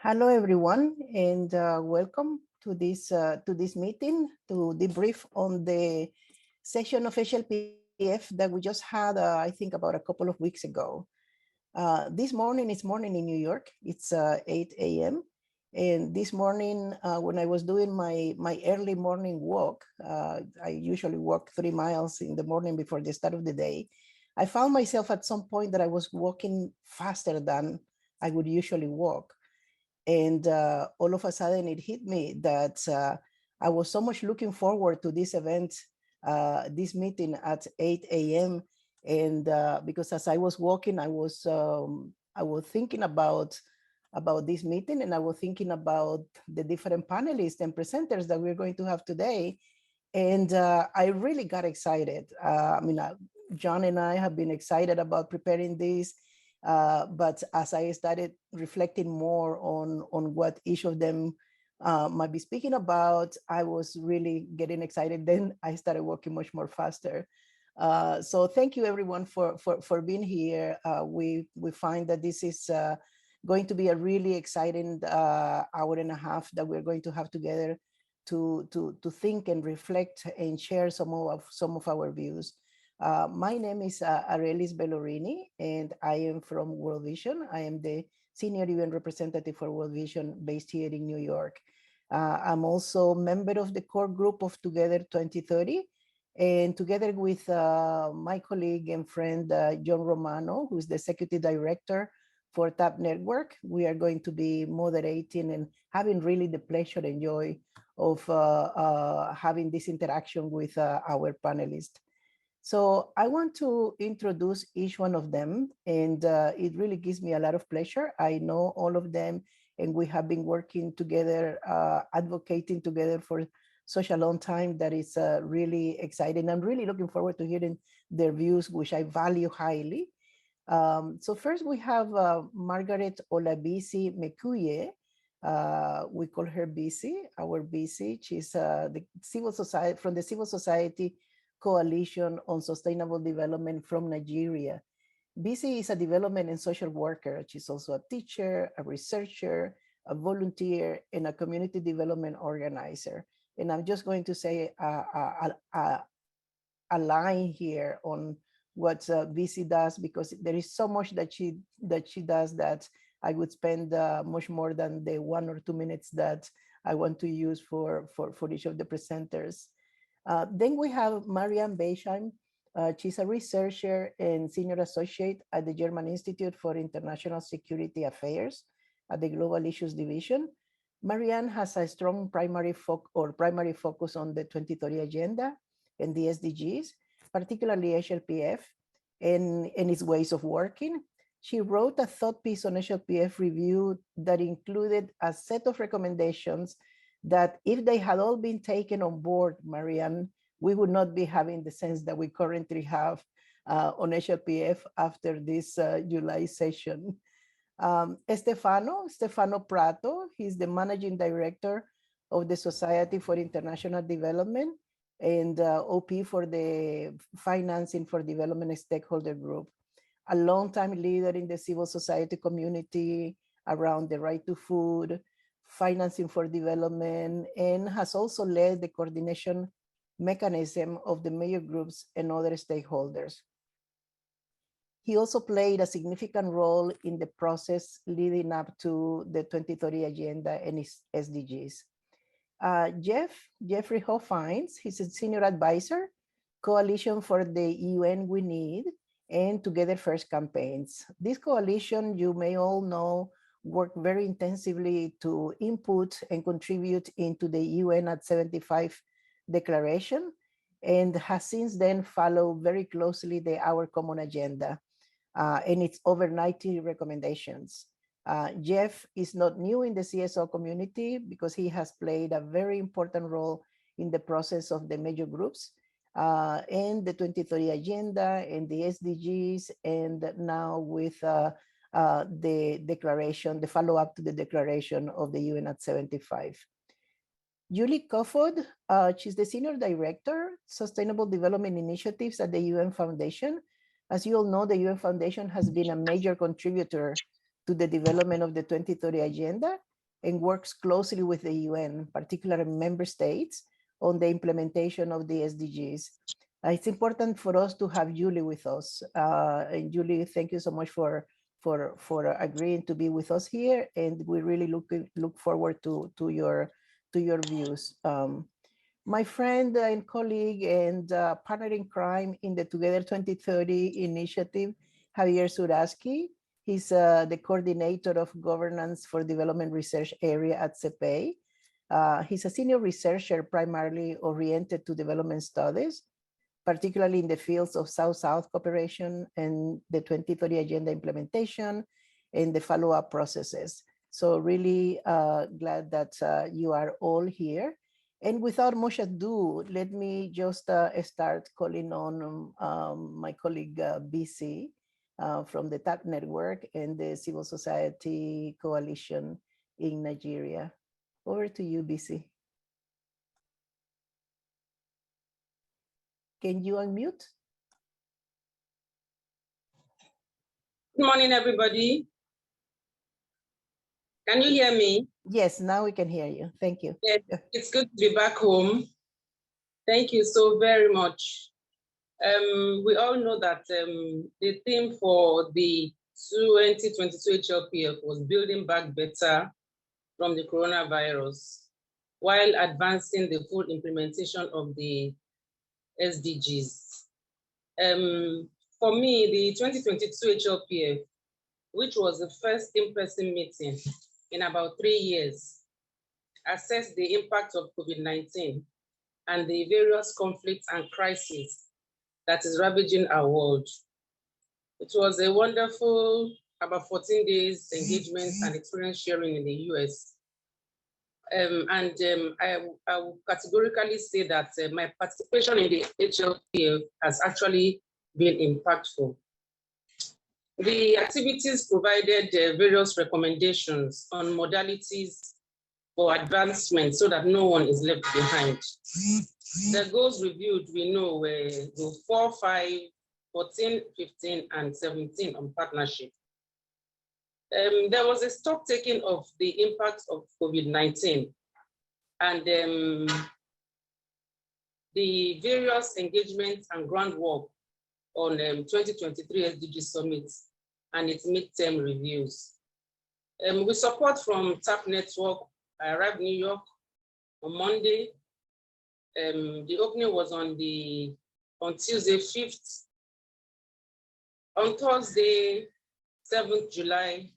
Hello, everyone, and welcome to this meeting to debrief on the session of HLPF that we just had, I think, about a couple of weeks ago. This morning is morning in New York. It's 8 a.m. And this morning, when I was doing my early morning walk, I usually walk 3 miles in the morning before the start of the day. I found myself at some point that I was walking faster than I would usually walk. And all of a sudden it hit me that I was so much looking forward to this event, this meeting at 8 a.m. And because as I was walking, I was thinking about this meeting, and I was thinking about the different panelists and presenters that we're going to have today. And I really got excited. John and I have been excited about preparing this. But as I started reflecting more on what each of them might be speaking about, I was really getting excited. Then I started working much more faster. So thank you everyone for being here. We find that this is going to be a really exciting hour and a half that we're going to have together to think and reflect and share some of our views. My name is Arelis Bellorini, and I am from World Vision. I am the Senior UN Representative for World Vision based here in New York. I'm also a member of the core group of Together 2030, and together with my colleague and friend, John Romano, who is the Executive Director for TAP Network, we are going to be moderating and having really the pleasure and joy of having this interaction with our panelists. So I want to introduce each one of them, and it really gives me a lot of pleasure. I know all of them, and we have been working together, advocating together for such a long time that it's really exciting. I'm really looking forward to hearing their views, which I value highly. So first we have Margaret Olabisi Mekuye. We call her BC, our BC. She's the civil society from the Civil Society Coalition on Sustainable Development from Nigeria. BC is a development and social worker. She's also a teacher, a researcher, a volunteer, and a community development organizer. And I'm just going to say a line here on what BC does, because there is so much that she does that I would spend much more than the 1 or 2 minutes that I want to use for each of the presenters. Then we have Marianne Beijing. She's a researcher and senior associate at the German Institute for International Security Affairs at the Global Issues Division. Marianne has a strong primary focus on the 2030 agenda and the SDGs, particularly HLPF and its ways of working. She wrote a thought piece on HLPF review that included a set of recommendations that if they had all been taken on board, Marianne, we would not be having the sense that we currently have on HLPF after this July session. Stefano Prato, he's the managing director of the Society for International Development and OP for the Financing for Development Stakeholder Group, a longtime leader in the civil society community around the right to food, financing for development, and has also led the coordination mechanism of the major groups and other stakeholders. He also played a significant role in the process leading up to the 2030 agenda and its SDGs. Jeffrey Hoffines, he's a senior advisor, Coalition for the UN We Need, and Together First campaigns. This coalition, you may all know, worked very intensively to input and contribute into the UN at 75 declaration, and has since then followed very closely the Our Common Agenda and its over 90 recommendations. Jeff is not new in the CSO community because he has played a very important role in the process of the major groups and the 2030 agenda and the SDGs, and now with the declaration, the follow-up to the declaration of the UN at 75. Julie Kofod, she's the Senior Director, Sustainable Development Initiatives at the UN Foundation. As you all know, the UN Foundation has been a major contributor to the development of the 2030 agenda and works closely with the UN, particularly member states, on the implementation of the SDGs. It's important for us to have Julie with us. And Julie, thank you so much for agreeing to be with us here, and we really look forward to your views. My friend and colleague and partner in crime in the Together 2030 initiative, Javier Suraski. He's the coordinator of governance for development research area at CEPEI. He's a senior researcher primarily oriented to development studies, particularly in the fields of South-South cooperation and the 2030 agenda implementation and the follow-up processes. So really glad that you are all here. And without much ado, let me just start calling on my colleague BC from the TAC Network and the Civil Society Coalition in Nigeria. Over to you, BC. Can you unmute? Good morning, everybody. Can you hear me? Yes, now we can hear you. Thank you. Yes, it's good to be back home. Thank you so very much. We all know that the theme for the 2022 HLPF was building back better from the coronavirus while advancing the full implementation of the SDGs. For me, the 2022 HLPF, which was the first in-person meeting in about 3 years, assessed the impact of COVID-19 and the various conflicts and crises that is ravaging our world. It was a wonderful about 14 days engagement and experience sharing in the US. I will categorically say that my participation in the HLPF has actually been impactful. The activities provided various recommendations on modalities for advancement so that no one is left behind. The goals reviewed, we know, were the 4, 5, 14, 15, and 17 on partnership. There was a stock taking of the impact of COVID-19 and the various engagements and groundwork on 2023 SDG summits and its midterm reviews. With support from TAP Network, I arrived in New York on Monday. The opening was on Tuesday 5th. On Thursday, 7th July,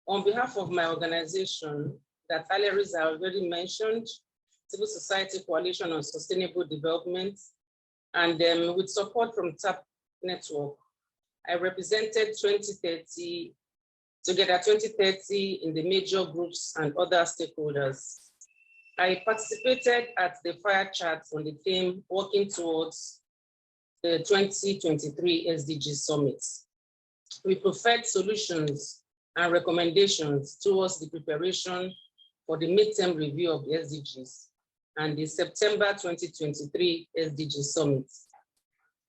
on behalf of my organization that Aleris already mentioned, Civil Society Coalition on Sustainable Development, and with support from TAP Network, I represented 2030, Together 2030 in the major groups and other stakeholders. I participated at the fire chat on the theme working towards the 2023 SDG Summit. We preferred solutions and recommendations towards the preparation for the midterm review of the SDGs and the September 2023 SDG Summit.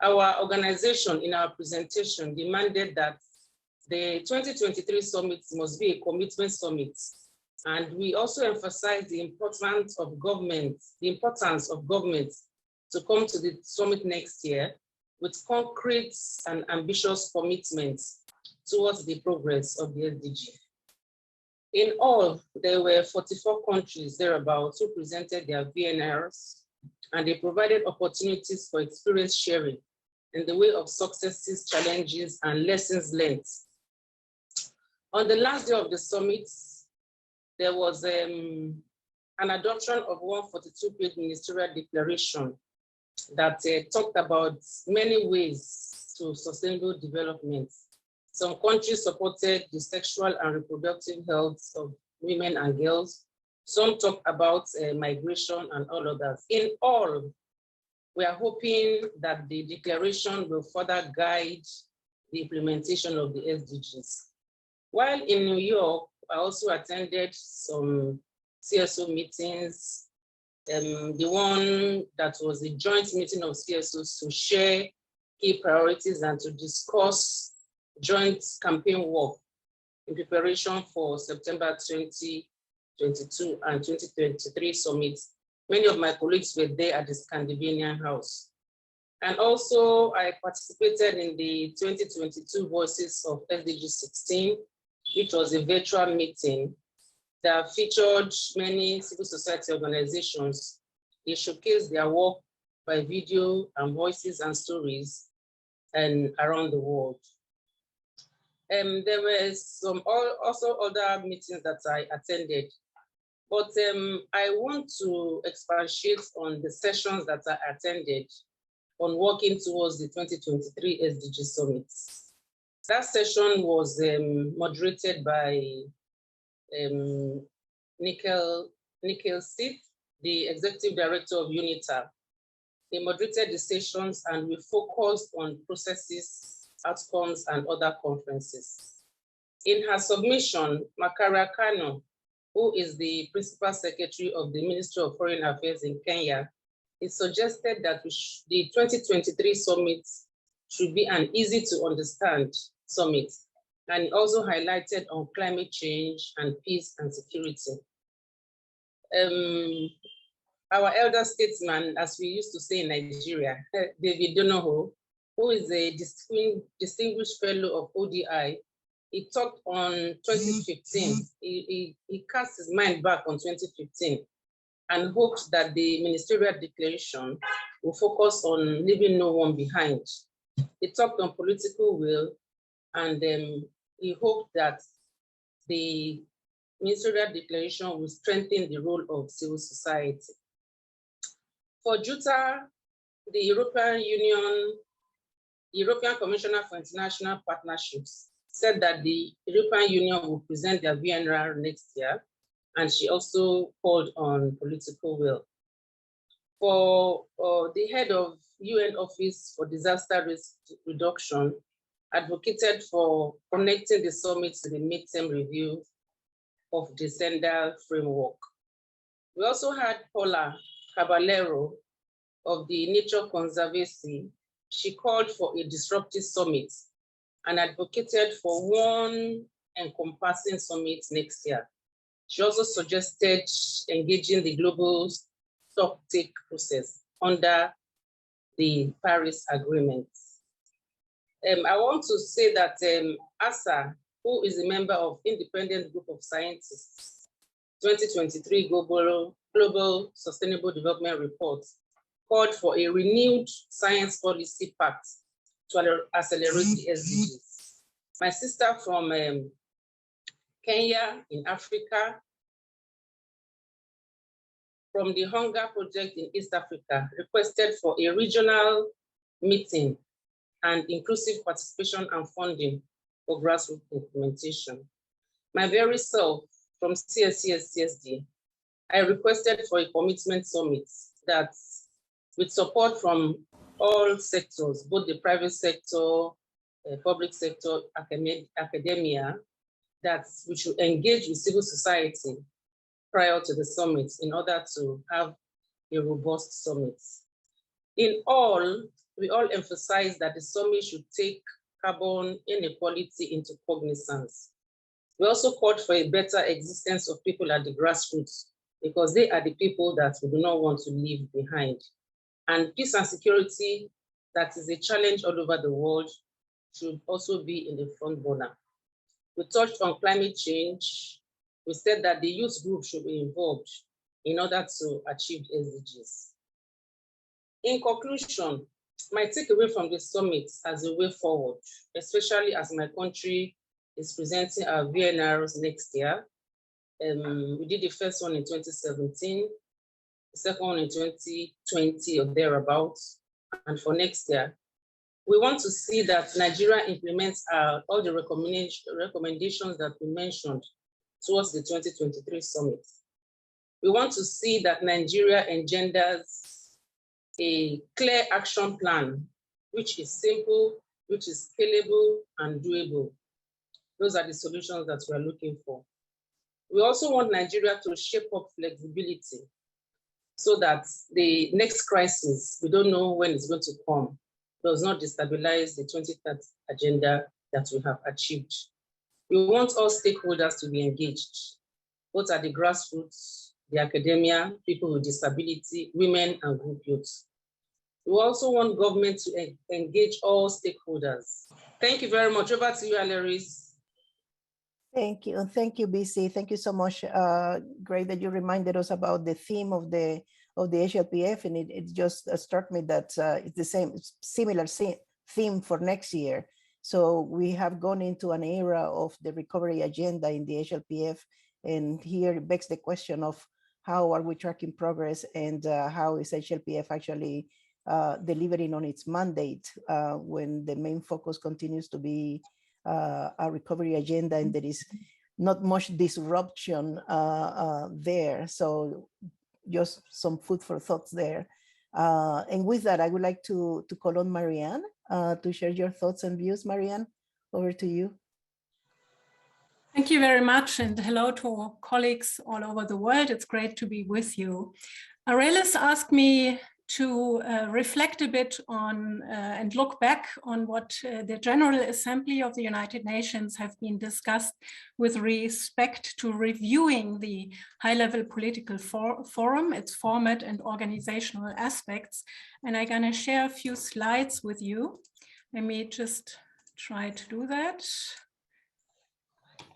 Our organization in our presentation demanded that the 2023 summit must be a commitment summit. And we also emphasized the importance of government to come to the summit next year with concrete and ambitious commitments towards the progress of the SDG. In all, there were 44 countries thereabouts who presented their VNRs, and they provided opportunities for experience sharing in the way of successes, challenges, and lessons learned. On the last day of the summit, there was an adoption of 142-page ministerial declaration that talked about many ways to sustainable development. Some countries supported the sexual and reproductive health of women and girls. Some talked about migration and all others. In all, we are hoping that the declaration will further guide the implementation of the SDGs. While in New York, I also attended some CSO meetings. The one that was a joint meeting of CSOs to share key priorities and to discuss joint campaign work in preparation for September 2023 2022 and 2023 summits. Many of my colleagues were there at the Scandinavian House. And also I participated in the 2022 Voices of SDG 16, which was a virtual meeting that featured many civil society organizations. They showcased their work by video and voices and stories and around the world. There were also other meetings that I attended, but I want to expatiate on the sessions that I attended on working towards the 2023 SDG Summit. That session was moderated by Nickel Sith, the Executive Director of UNITA. They moderated the sessions and we focused on processes, outcomes, and other conferences. In her submission, Makara Kano, who is the Principal Secretary of the Ministry of Foreign Affairs in Kenya, it suggested that the 2023 summit should be an easy to understand summit, and it also highlighted on climate change and peace and security. Our elder statesman, as we used to say in Nigeria, David Donoho, who is a distinguished fellow of ODI, he talked on 2015. He cast his mind back on 2015 and hoped that the ministerial declaration will focus on leaving no one behind. He talked on political will, and he hoped that the ministerial declaration will strengthen the role of civil society. For JUTA, the European Commissioner for International Partnerships said that the European Union will present their VNR next year, and she also called on political will. For the head of UN Office for Disaster Risk Reduction, advocated for connecting the summit to the midterm review of the Sendai framework. We also had Paula Caballero of the Nature Conservancy. She called for a disruptive summit and advocated for one encompassing summit next year. She also suggested engaging the global stocktake process under the Paris Agreement. I want to say that ASA, who is a member of Independent Group of Scientists, 2023 Global Sustainable Development Report, called for a renewed science policy pact to accelerate the SDGs. My sister from Kenya in Africa, from the Hunger Project in East Africa, requested for a regional meeting and inclusive participation and funding for grassroots implementation. My very self from CSD, I requested for a commitment summit that, with support from all sectors, both the private sector, public sector, academia, that we should engage with civil society prior to the summit in order to have a robust summit. In all, we all emphasize that the summit should take carbon inequality into cognizance. We also called for a better existence of people at the grassroots, because they are the people that we do not want to leave behind. And peace and security, that is a challenge all over the world, should also be in the front burner. We touched on climate change. We said that the youth group should be involved in order to achieve SDGs. In conclusion, my takeaway from the summit as a way forward, especially as my country is presenting our VNRs next year. We did the first one in 2017, the second one in 2020 or thereabouts, and for next year, we want to see that Nigeria implements all the recommendations that we mentioned towards the 2023 summit. We want to see that Nigeria engenders a clear action plan, which is simple, which is scalable and doable. Those are the solutions that we're looking for. We also want Nigeria to shape up flexibility so that the next crisis, we don't know when it's going to come, does not destabilize the 2030 agenda that we have achieved. We want all stakeholders to be engaged. both at the grassroots, the academia, people with disability, women, and group youths. We also want government to engage all stakeholders. Thank you very much. Over to you, Alaris. Thank you. Thank you, BC. Thank you so much. Great that you reminded us about the theme of the HLPF, and it just struck me that it's the similar theme for next year. So we have gone into an era of the recovery agenda in the HLPF, and here it begs the question of how are we tracking progress, and how is HLPF actually delivering on its mandate when the main focus continues to be a recovery agenda, and there is not much disruption there. So just some food for thoughts there. And with that, I would like to call on Marianne to share your thoughts and views. Marianne, over to you. Thank you very much, and hello to colleagues all over the world. It's great to be with you. Aurelis asked me to reflect a bit on and look back on what the General Assembly of the United Nations have been discussed with respect to reviewing the high-level political forum, its format and organizational aspects. And I'm going to share a few slides with you. Let me just try to do that.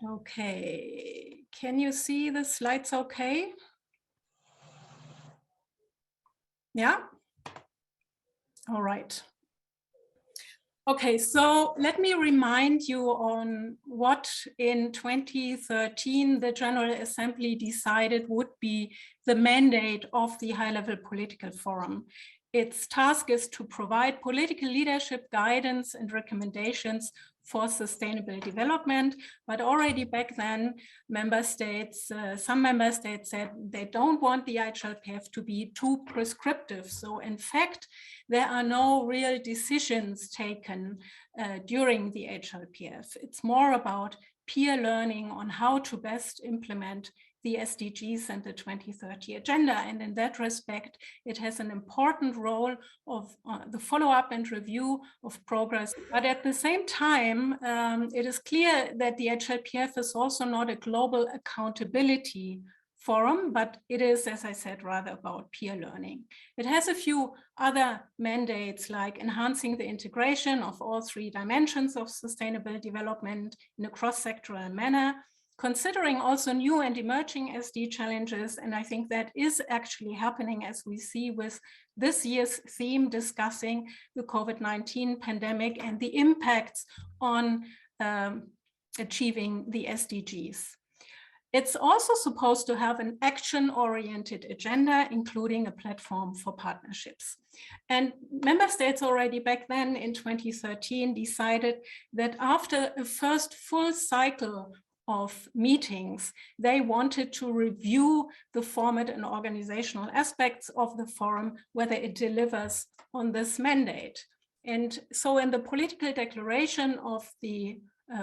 Okay, can you see the slides okay? Yeah? All right. Okay, so let me remind you on what in 2013 the General Assembly decided would be the mandate of the High-Level Political Forum. Its task is to provide political leadership, guidance, and recommendations for sustainable development. But already back then, some member states said they don't want the HLPF to be too prescriptive. So in fact, there are no real decisions taken during the HLPF. It's more about peer learning on how to best implement the SDGs and the 2030 agenda. And in that respect, it has an important role of the follow-up and review of progress. But at the same time, it is clear that the HLPF is also not a global accountability forum, but it is, as I said, rather about peer learning. It has a few other mandates like enhancing the integration of all three dimensions of sustainable development in a cross-sectoral manner, considering also new and emerging SD challenges. And I think that is actually happening, as we see with this year's theme discussing the COVID-19 pandemic and the impacts on achieving the SDGs. It's also supposed to have an action-oriented agenda, including a platform for partnerships. And member states already back then in 2013 decided that after a first full cycle of meetings, they wanted to review the format and organizational aspects of the forum, whether it delivers on this mandate. And so in the political declaration of the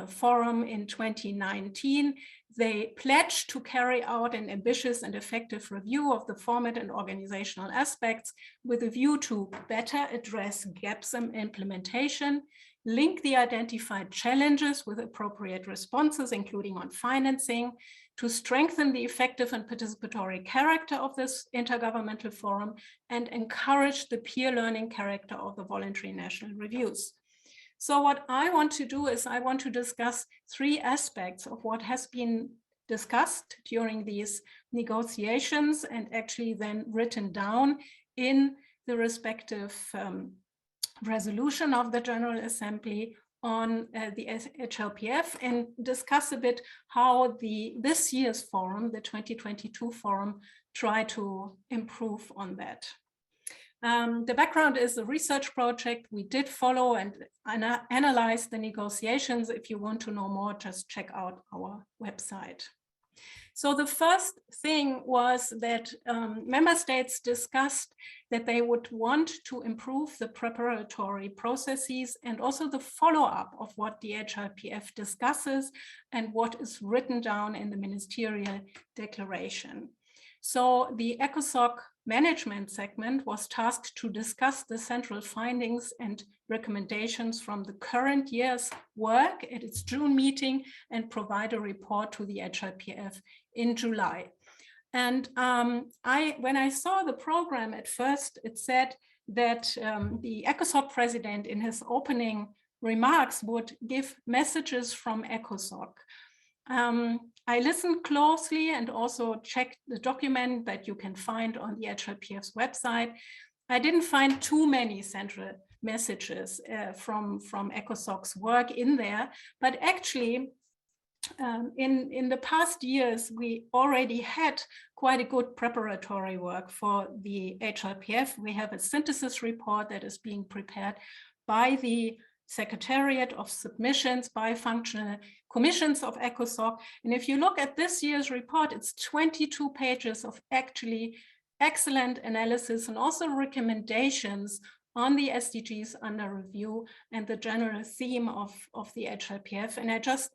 forum in 2019, they pledged to carry out an ambitious and effective review of the format and organizational aspects with a view to better address gaps in implementation, link the identified challenges with appropriate responses, including on financing, to strengthen the effective and participatory character of this intergovernmental forum, and encourage the peer learning character of the voluntary national reviews. So what I want to do is I want to discuss three aspects of what has been discussed during these negotiations and actually then written down in the respective resolution of the General Assembly on the HLPF, and discuss a bit how this year's forum, the 2022 forum, try to improve on that. The background is a research project. We did follow and analyze the negotiations. If you want to know more, just check out our website. So the first thing was that member states discussed that they would want to improve the preparatory processes and also the follow-up of what the HLPF discusses and what is written down in the ministerial declaration. So the Ecosoc management segment was tasked to discuss the central findings and recommendations from the current year's work at its June meeting and provide a report to the HLPF in July. And when I saw the program at first, it said that the Ecosoc president in his opening remarks would give messages from Ecosoc. I listened closely and also checked the document that you can find on the HLPF's website. I didn't find too many central messages from Ecosoc's work in there, but actually in the past years, we already had quite a good preparatory work for the HLPF. We have a synthesis report that is being prepared by the Secretariat of Submissions by Functional Commissions of Ecosoc. And if you look at this year's report, it's 22 pages of actually excellent analysis and also recommendations on the SDGs under review and the general theme of the HLPF. And I just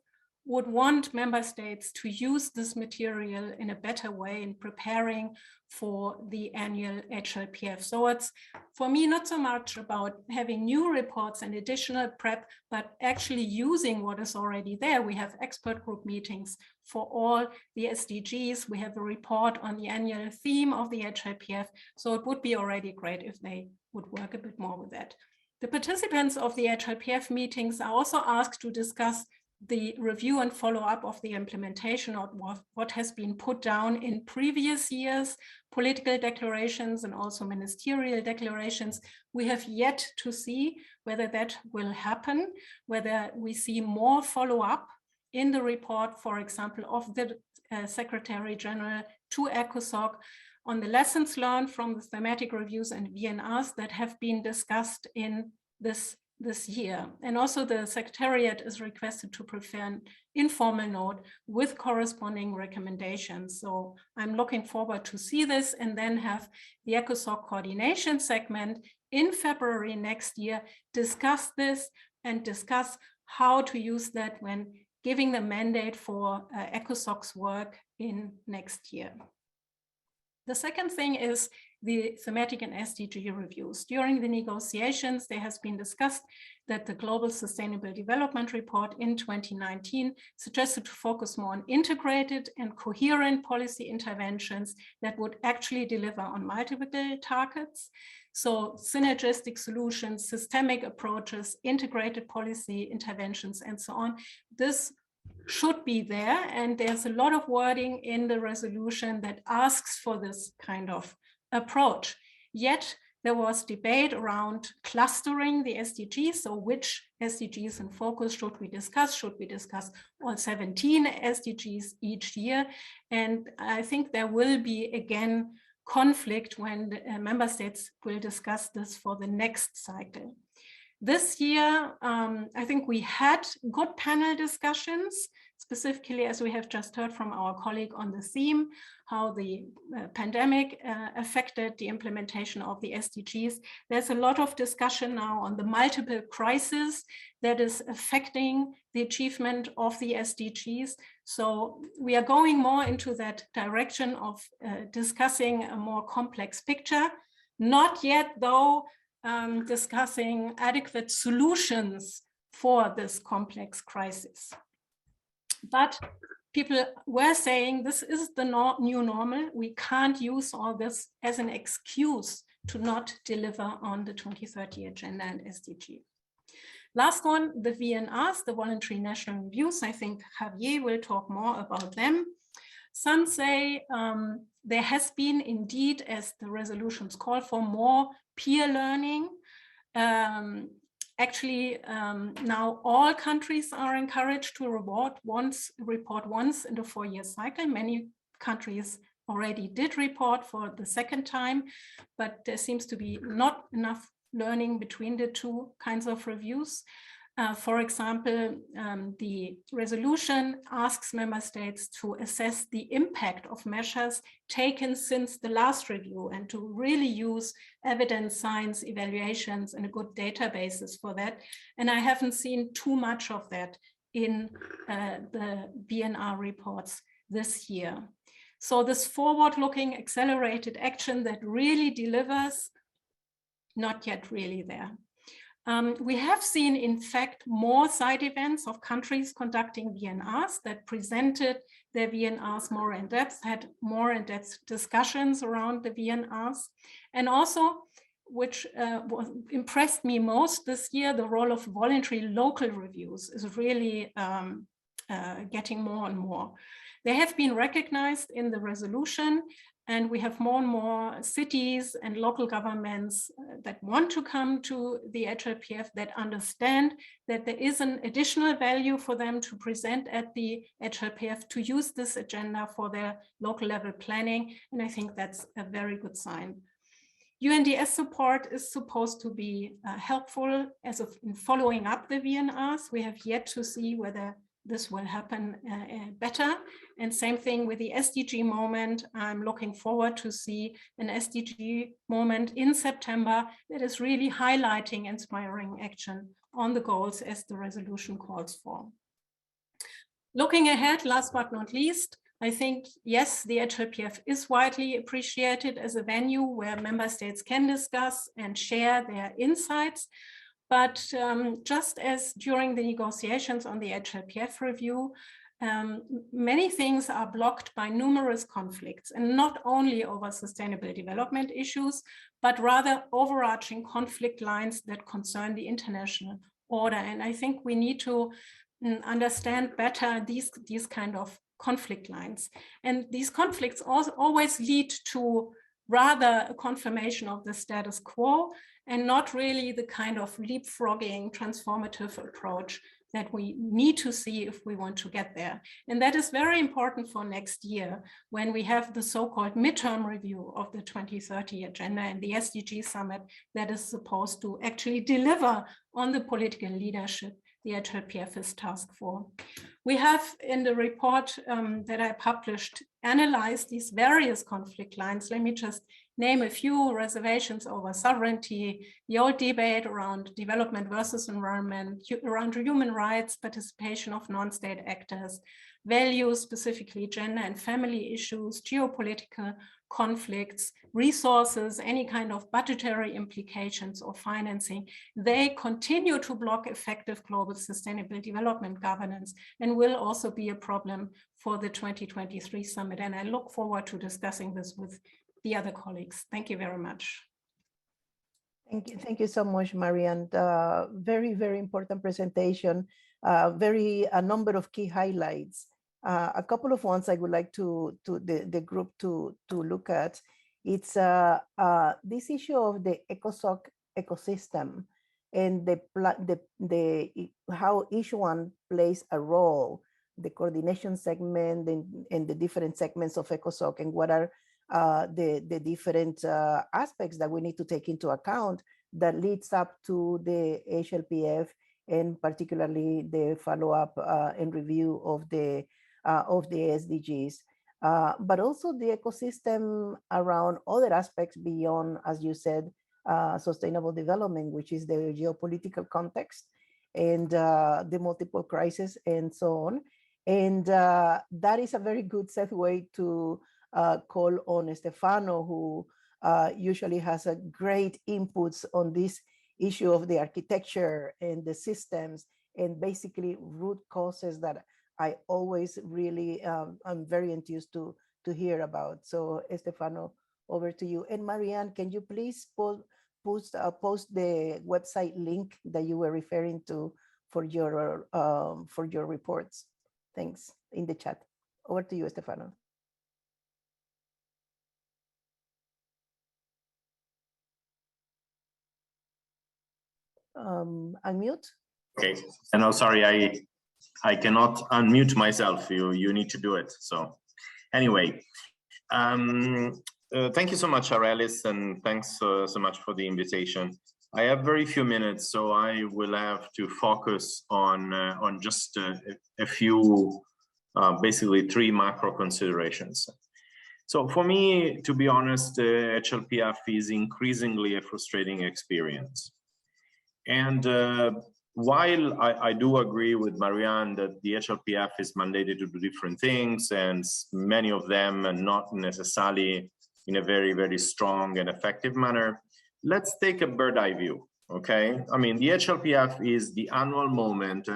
would want member states to use this material in a better way in preparing for the annual HLPF. So it's, for me, not so much about having new reports and additional prep, but actually using what is already there. We have expert group meetings for all the SDGs. We have a report on the annual theme of the HLPF. So it would be already great if they would work a bit more with that. The participants of the HLPF meetings are also asked to discuss the review and follow-up of the implementation of what has been put down in previous years, political declarations and also ministerial declarations. We have yet to see whether that will happen, whether we see more follow-up in the report, for example, of the Secretary General to Ecosoc on the lessons learned from the thematic reviews and VNRs that have been discussed in this year. And also the Secretariat is requested to prepare an informal note with corresponding recommendations. So I'm looking forward to see this and then have the Ecosoc coordination segment in February next year discuss this and discuss how to use that when giving the mandate for Ecosoc's work in next year. The second thing is the thematic and SDG reviews. During the negotiations, there has been discussed that the Global Sustainable Development Report in 2019 suggested to focus more on integrated and coherent policy interventions that would actually deliver on multiple targets. So synergistic solutions, systemic approaches, integrated policy interventions, and so on. This should be there, and there's a lot of wording in the resolution that asks for this kind of approach. Yet there was debate around clustering the SDGs. So which SDGs in focus should we discuss? Should we discuss all 17 SDGs each year? And I think there will be again conflict when the member states will discuss this for the next cycle. This year, I think we had good panel discussions, specifically as we have just heard from our colleague on the theme, how the pandemic affected the implementation of the SDGs. There's a lot of discussion now on the multiple crises that is affecting the achievement of the SDGs. So we are going more into that direction of discussing a more complex picture. Not yet, though, discussing adequate solutions for this complex crisis. But people were saying this is the new normal. We can't use all this as an excuse to not deliver on the 2030 agenda and SDG. Last one, the VNRs, the voluntary national reviews. I think Javier will talk more about them. Some say there has been indeed, as the resolutions call for, more peer learning. Actually, now all countries are encouraged to report once in the 4-year cycle. Many countries already did report for the second time, but there seems to be not enough learning between the two kinds of reviews. For example, the resolution asks member states to assess the impact of measures taken since the last review and to really use evidence, science, evaluations, and a good databases for that. And I haven't seen too much of that in the BNR reports this year. So this forward-looking accelerated action that really delivers, not yet really there. We have seen, in fact, more side events of countries conducting VNRs that presented their VNRs more in depth, had more in-depth discussions around the VNRs, and also, which impressed me most this year, the role of voluntary local reviews is really getting more and more. They have been recognized in the resolution, and we have more and more cities and local governments that want to come to the HLPF, that understand that there is an additional value for them to present at the HLPF, to use this agenda for their local level planning. And I think that's a very good sign. UNDS support is supposed to be helpful as of in following up the VNRs. We have yet to see whether this will happen better. And same thing with the SDG moment. I'm looking forward to see an SDG moment in September that is really highlighting inspiring action on the goals as the resolution calls for. Looking ahead, last but not least, I think, yes, the HLPF is widely appreciated as a venue where member states can discuss and share their insights. But just as during the negotiations on the HLPF review, many things are blocked by numerous conflicts, and not only over sustainable development issues, but rather overarching conflict lines that concern the international order. And I think we need to understand better these kind of conflict lines. And these conflicts also always lead to rather a confirmation of the status quo, and not really the kind of leapfrogging transformative approach that we need to see if we want to get there. And that is very important for next year, when we have the so-called midterm review of the 2030 agenda and the SDG summit that is supposed to actually deliver on the political leadership the HLPF is tasked for. We have, in the report that I published, analyzed these various conflict lines. Let me just name a few: reservations over sovereignty, the old debate around development versus environment, around human rights, participation of non-state actors, values, specifically gender and family issues, geopolitical conflicts, resources, any kind of budgetary implications or financing. They continue to block effective global sustainable development governance, and will also be a problem for the 2023 summit. And I look forward to discussing this with the other colleagues. Thank you very much. Thank you so much, Marianne. Very, very important presentation. A number of key highlights. A couple of ones I would like the group to look at. It's this issue of the Ecosoc ecosystem, and how each one plays a role, the coordination segment and the different segments of Ecosoc, and what are the different aspects that we need to take into account that leads up to the HLPF, and particularly the follow-up and review of the SDGs, but also the ecosystem around other aspects beyond, as you said, sustainable development, which is the geopolitical context and the multiple crises and so on. And that is a very good segue to call on Stefano, who usually has a great inputs on this issue of the architecture and the systems, and basically root causes that I always really I'm very enthused to hear about. So Stefano, over to you. And Marianne, can you please post the website link that you were referring to for your reports? Thanks, in the chat. Over to you, Stefano. Unmute. Okay, and I'm sorry, I cannot unmute myself. You need to do it. So anyway, thank you so much, Aurelis, and thanks so much for the invitation. I have very few minutes, so I will have to focus on just a few, basically 3 macro considerations. So for me, to be honest, HLPF is increasingly a frustrating experience. And while I do agree with Marianne that the HLPF is mandated to do different things, and many of them are not necessarily in a very, very strong and effective manner, let's take a bird's eye view, okay? I mean, the HLPF is the annual moment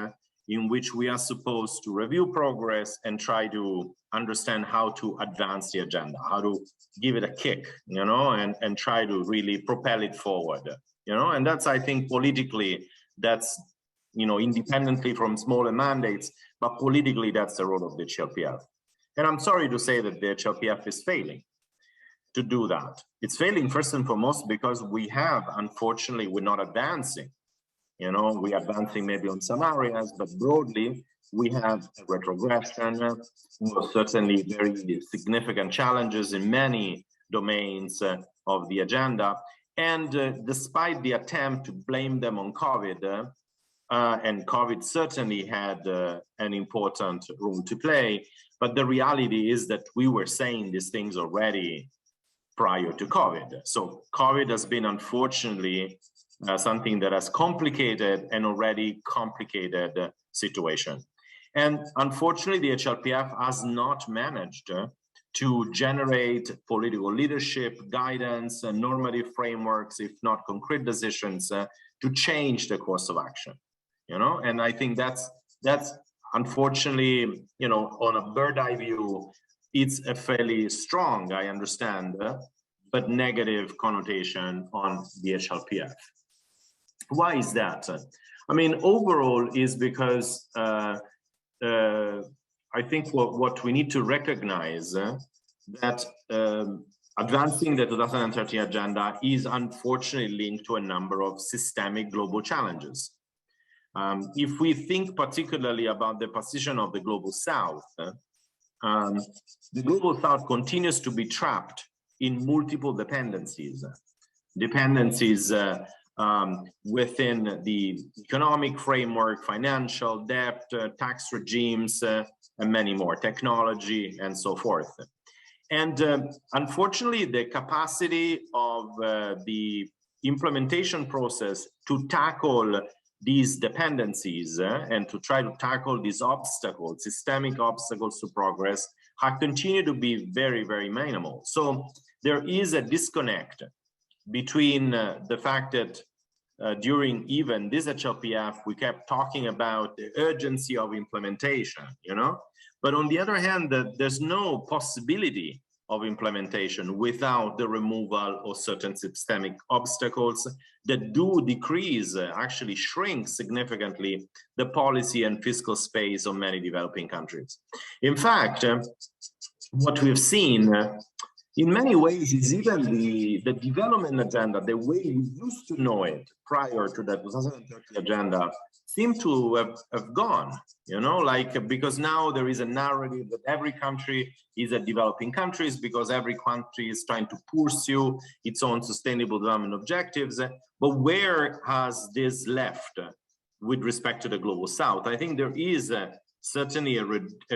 in which we are supposed to review progress and try to understand how to advance the agenda, how to give it a kick, you know, and try to really propel it forward, you know, and that's, I think, politically, that's, you know, independently from smaller mandates, but politically, that's the role of the HLPF. And I'm sorry to say that the HLPF is failing to do that. It's failing first and foremost because we have, unfortunately, we're not advancing. You know, we're advancing maybe on some areas, but broadly, we have a retrogression, certainly very significant challenges in many domains of the agenda. And despite the attempt to blame them on COVID, and COVID certainly had an important role to play, but the reality is that we were saying these things already prior to COVID. So COVID has been, unfortunately, something that has complicated an already complicated situation. And unfortunately, the HLPF has not managed to generate political leadership, guidance, and normative frameworks, if not concrete decisions, to change the course of action. You know, and I think that's unfortunately, you know, on a bird's eye view, it's a fairly strong, I understand, but negative connotation on the HLPF. Why is that? I mean, overall is because I think what we need to recognize that advancing the 2030 agenda is unfortunately linked to a number of systemic global challenges. If we think particularly about the position of the Global South, the Global South continues to be trapped in multiple dependencies within the economic framework, financial debt, tax regimes, and many more, technology, and so forth. And unfortunately, the capacity of the implementation process to tackle these dependencies and to try to tackle these obstacles, systemic obstacles to progress, have continued to be very, very minimal. So there is a disconnect between the fact that during even this HLPF, we kept talking about the urgency of implementation, you know, but on the other hand, there's no possibility of implementation without the removal of certain systemic obstacles that do decrease, actually shrink significantly the policy and fiscal space of many developing countries. In fact, what we've seen in many ways is even the development agenda, the way we used to know it prior to the 2030 agenda, seem to have gone, you know, like, because now there is a narrative that every country is a developing countries because every country is trying to pursue its own sustainable development objectives. But where has this left with respect to the Global South? I think there is certainly a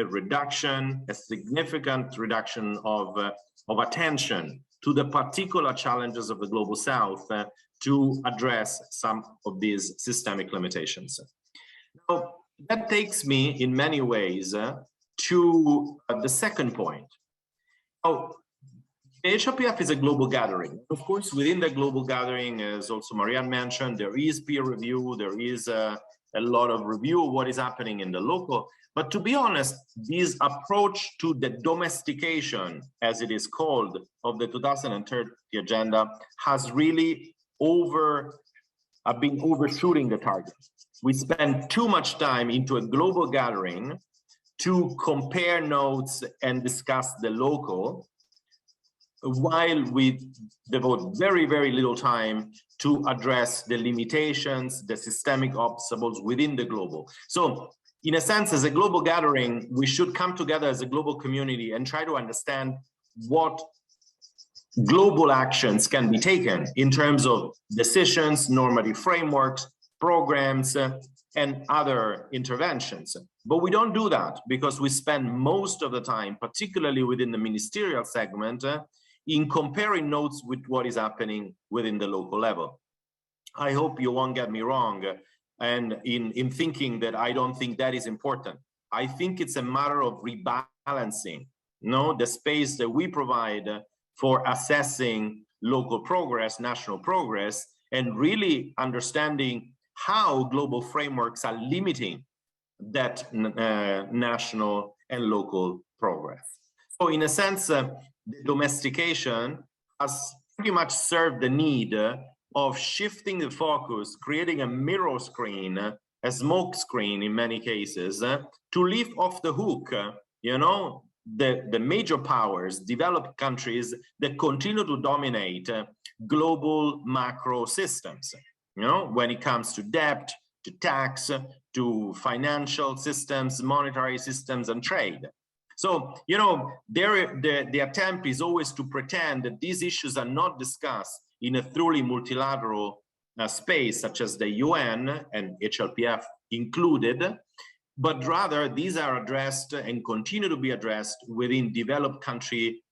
reduction, a significant reduction of attention to the particular challenges of the Global South to address some of these systemic limitations. Now, that takes me in many ways to the second point. Now, the HLPF is a global gathering. Of course, within the global gathering, as also Marianne mentioned, there is peer review, there is a lot of review of what is happening in the local. But to be honest, this approach to the domestication, as it is called, of the 2030 agenda has really been overshooting the target. We spend too much time into a global gathering to compare notes and discuss the local, while we devote very, very little time to address the limitations, the systemic obstacles within the global. So in a sense, as a global gathering, we should come together as a global community and try to understand what global actions can be taken in terms of decisions, normative frameworks, programs, and other interventions. But we don't do that because we spend most of the time, particularly within the ministerial segment, in comparing notes with what is happening within the local level. I hope you won't get me wrong. and in thinking that I don't think that is important. I think it's a matter of rebalancing, the space that we provide for assessing local progress, national progress, and really understanding how global frameworks are limiting that national and local progress. So in a sense, the domestication has pretty much served the need of shifting the focus, creating a mirror screen, a smoke screen in many cases, to leave off the hook, the major powers, developed countries that continue to dominate global macro systems, when it comes to debt, to tax, to financial systems, monetary systems, and trade. So, the attempt is always to pretend that these issues are not discussed in a truly multilateral space, such as the UN and HLPF included, but rather these are addressed and continue to be addressed within developed country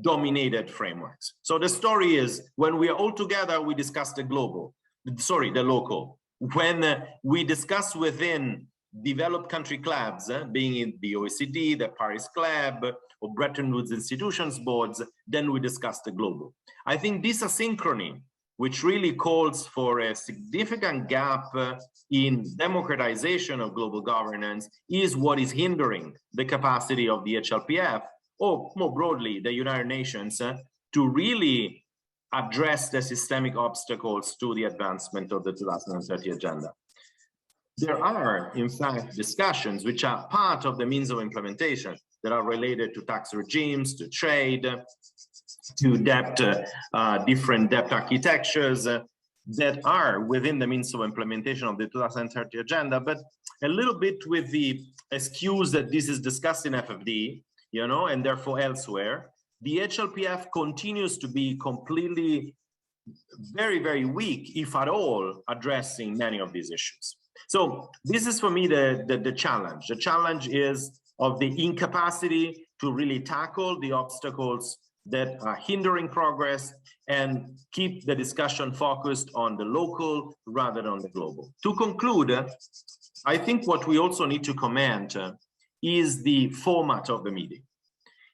dominated frameworks. So the story is, when we are all together, we discuss the local. When we discuss within developed country clubs, being in the OECD, the Paris Club, or Bretton Woods institutions boards, then we discuss the global. I think this asynchrony, which really calls for a significant gap in democratization of global governance, is what is hindering the capacity of the HLPF, or more broadly, the United Nations, to really address the systemic obstacles to the advancement of the 2030 agenda. There are, in fact, discussions which are part of the means of implementation that are related to tax regimes, to trade, to debt, different debt architectures that are within the means of implementation of the 2030 agenda, but a little bit with the excuse that this is discussed in FFD, and therefore elsewhere. The HLPF continues to be completely very, very weak, if at all, addressing many of these issues. So this is for me the challenge. The challenge is of the incapacity to really tackle the obstacles that are hindering progress and keep the discussion focused on the local rather than on the global. To conclude, I think what we also need to comment is the format of the meeting.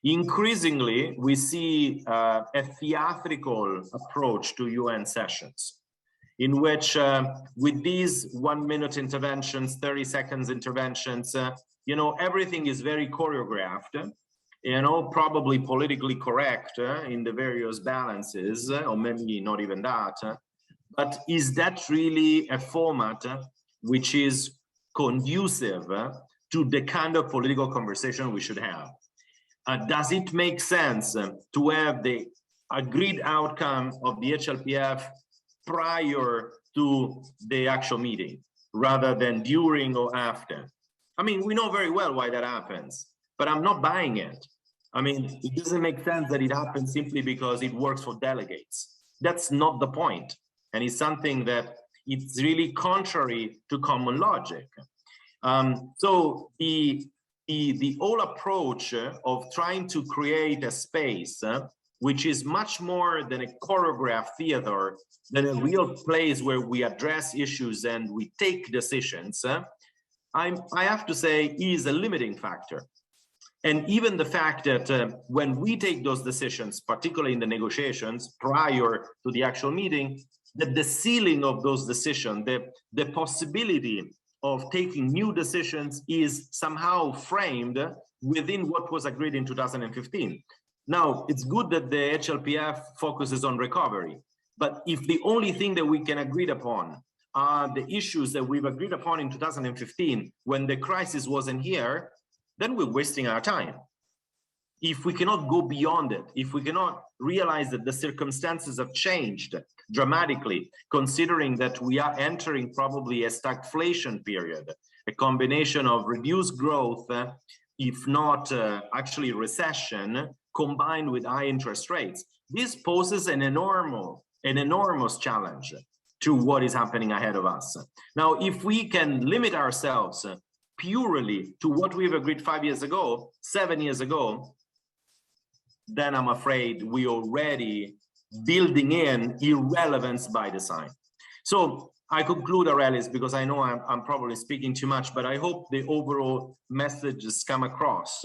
Increasingly, we see a theatrical approach to UN sessions, in which with these 1 minute interventions, 30 seconds interventions, everything is very choreographed, probably politically correct in the various balances, or maybe not even that. But is that really a format which is conducive to the kind of political conversation we should have? Does it make sense to have the agreed outcome of the HLPF prior to the actual meeting, rather than during or after? I mean, we know very well why that happens, but I'm not buying it. I mean, it doesn't make sense that it happens simply because it works for delegates. That's not the point. And it's something that it's really contrary to common logic. So the whole approach of trying to create a space which is much more than a choreographed theater, than a real place where we address issues and we take decisions, I have to say is a limiting factor. And even the fact that when we take those decisions, particularly in the negotiations prior to the actual meeting, that the ceiling of those decisions, the possibility of taking new decisions is somehow framed within what was agreed in 2015. Now, it's good that the HLPF focuses on recovery, but if the only thing that we can agree upon are the issues that we've agreed upon in 2015, when the crisis wasn't here, then we're wasting our time. If we cannot go beyond it, if we cannot realize that the circumstances have changed dramatically, considering that we are entering probably a stagflation period, a combination of reduced growth, if not actually recession, combined with high interest rates, this poses an enormous challenge to what is happening ahead of us. Now, if we can limit ourselves purely to what we've agreed 5 years ago, 7 years ago, then I'm afraid we're already building in irrelevance by design. So I conclude, Aurelis, because I know I'm probably speaking too much, but I hope the overall message has come across.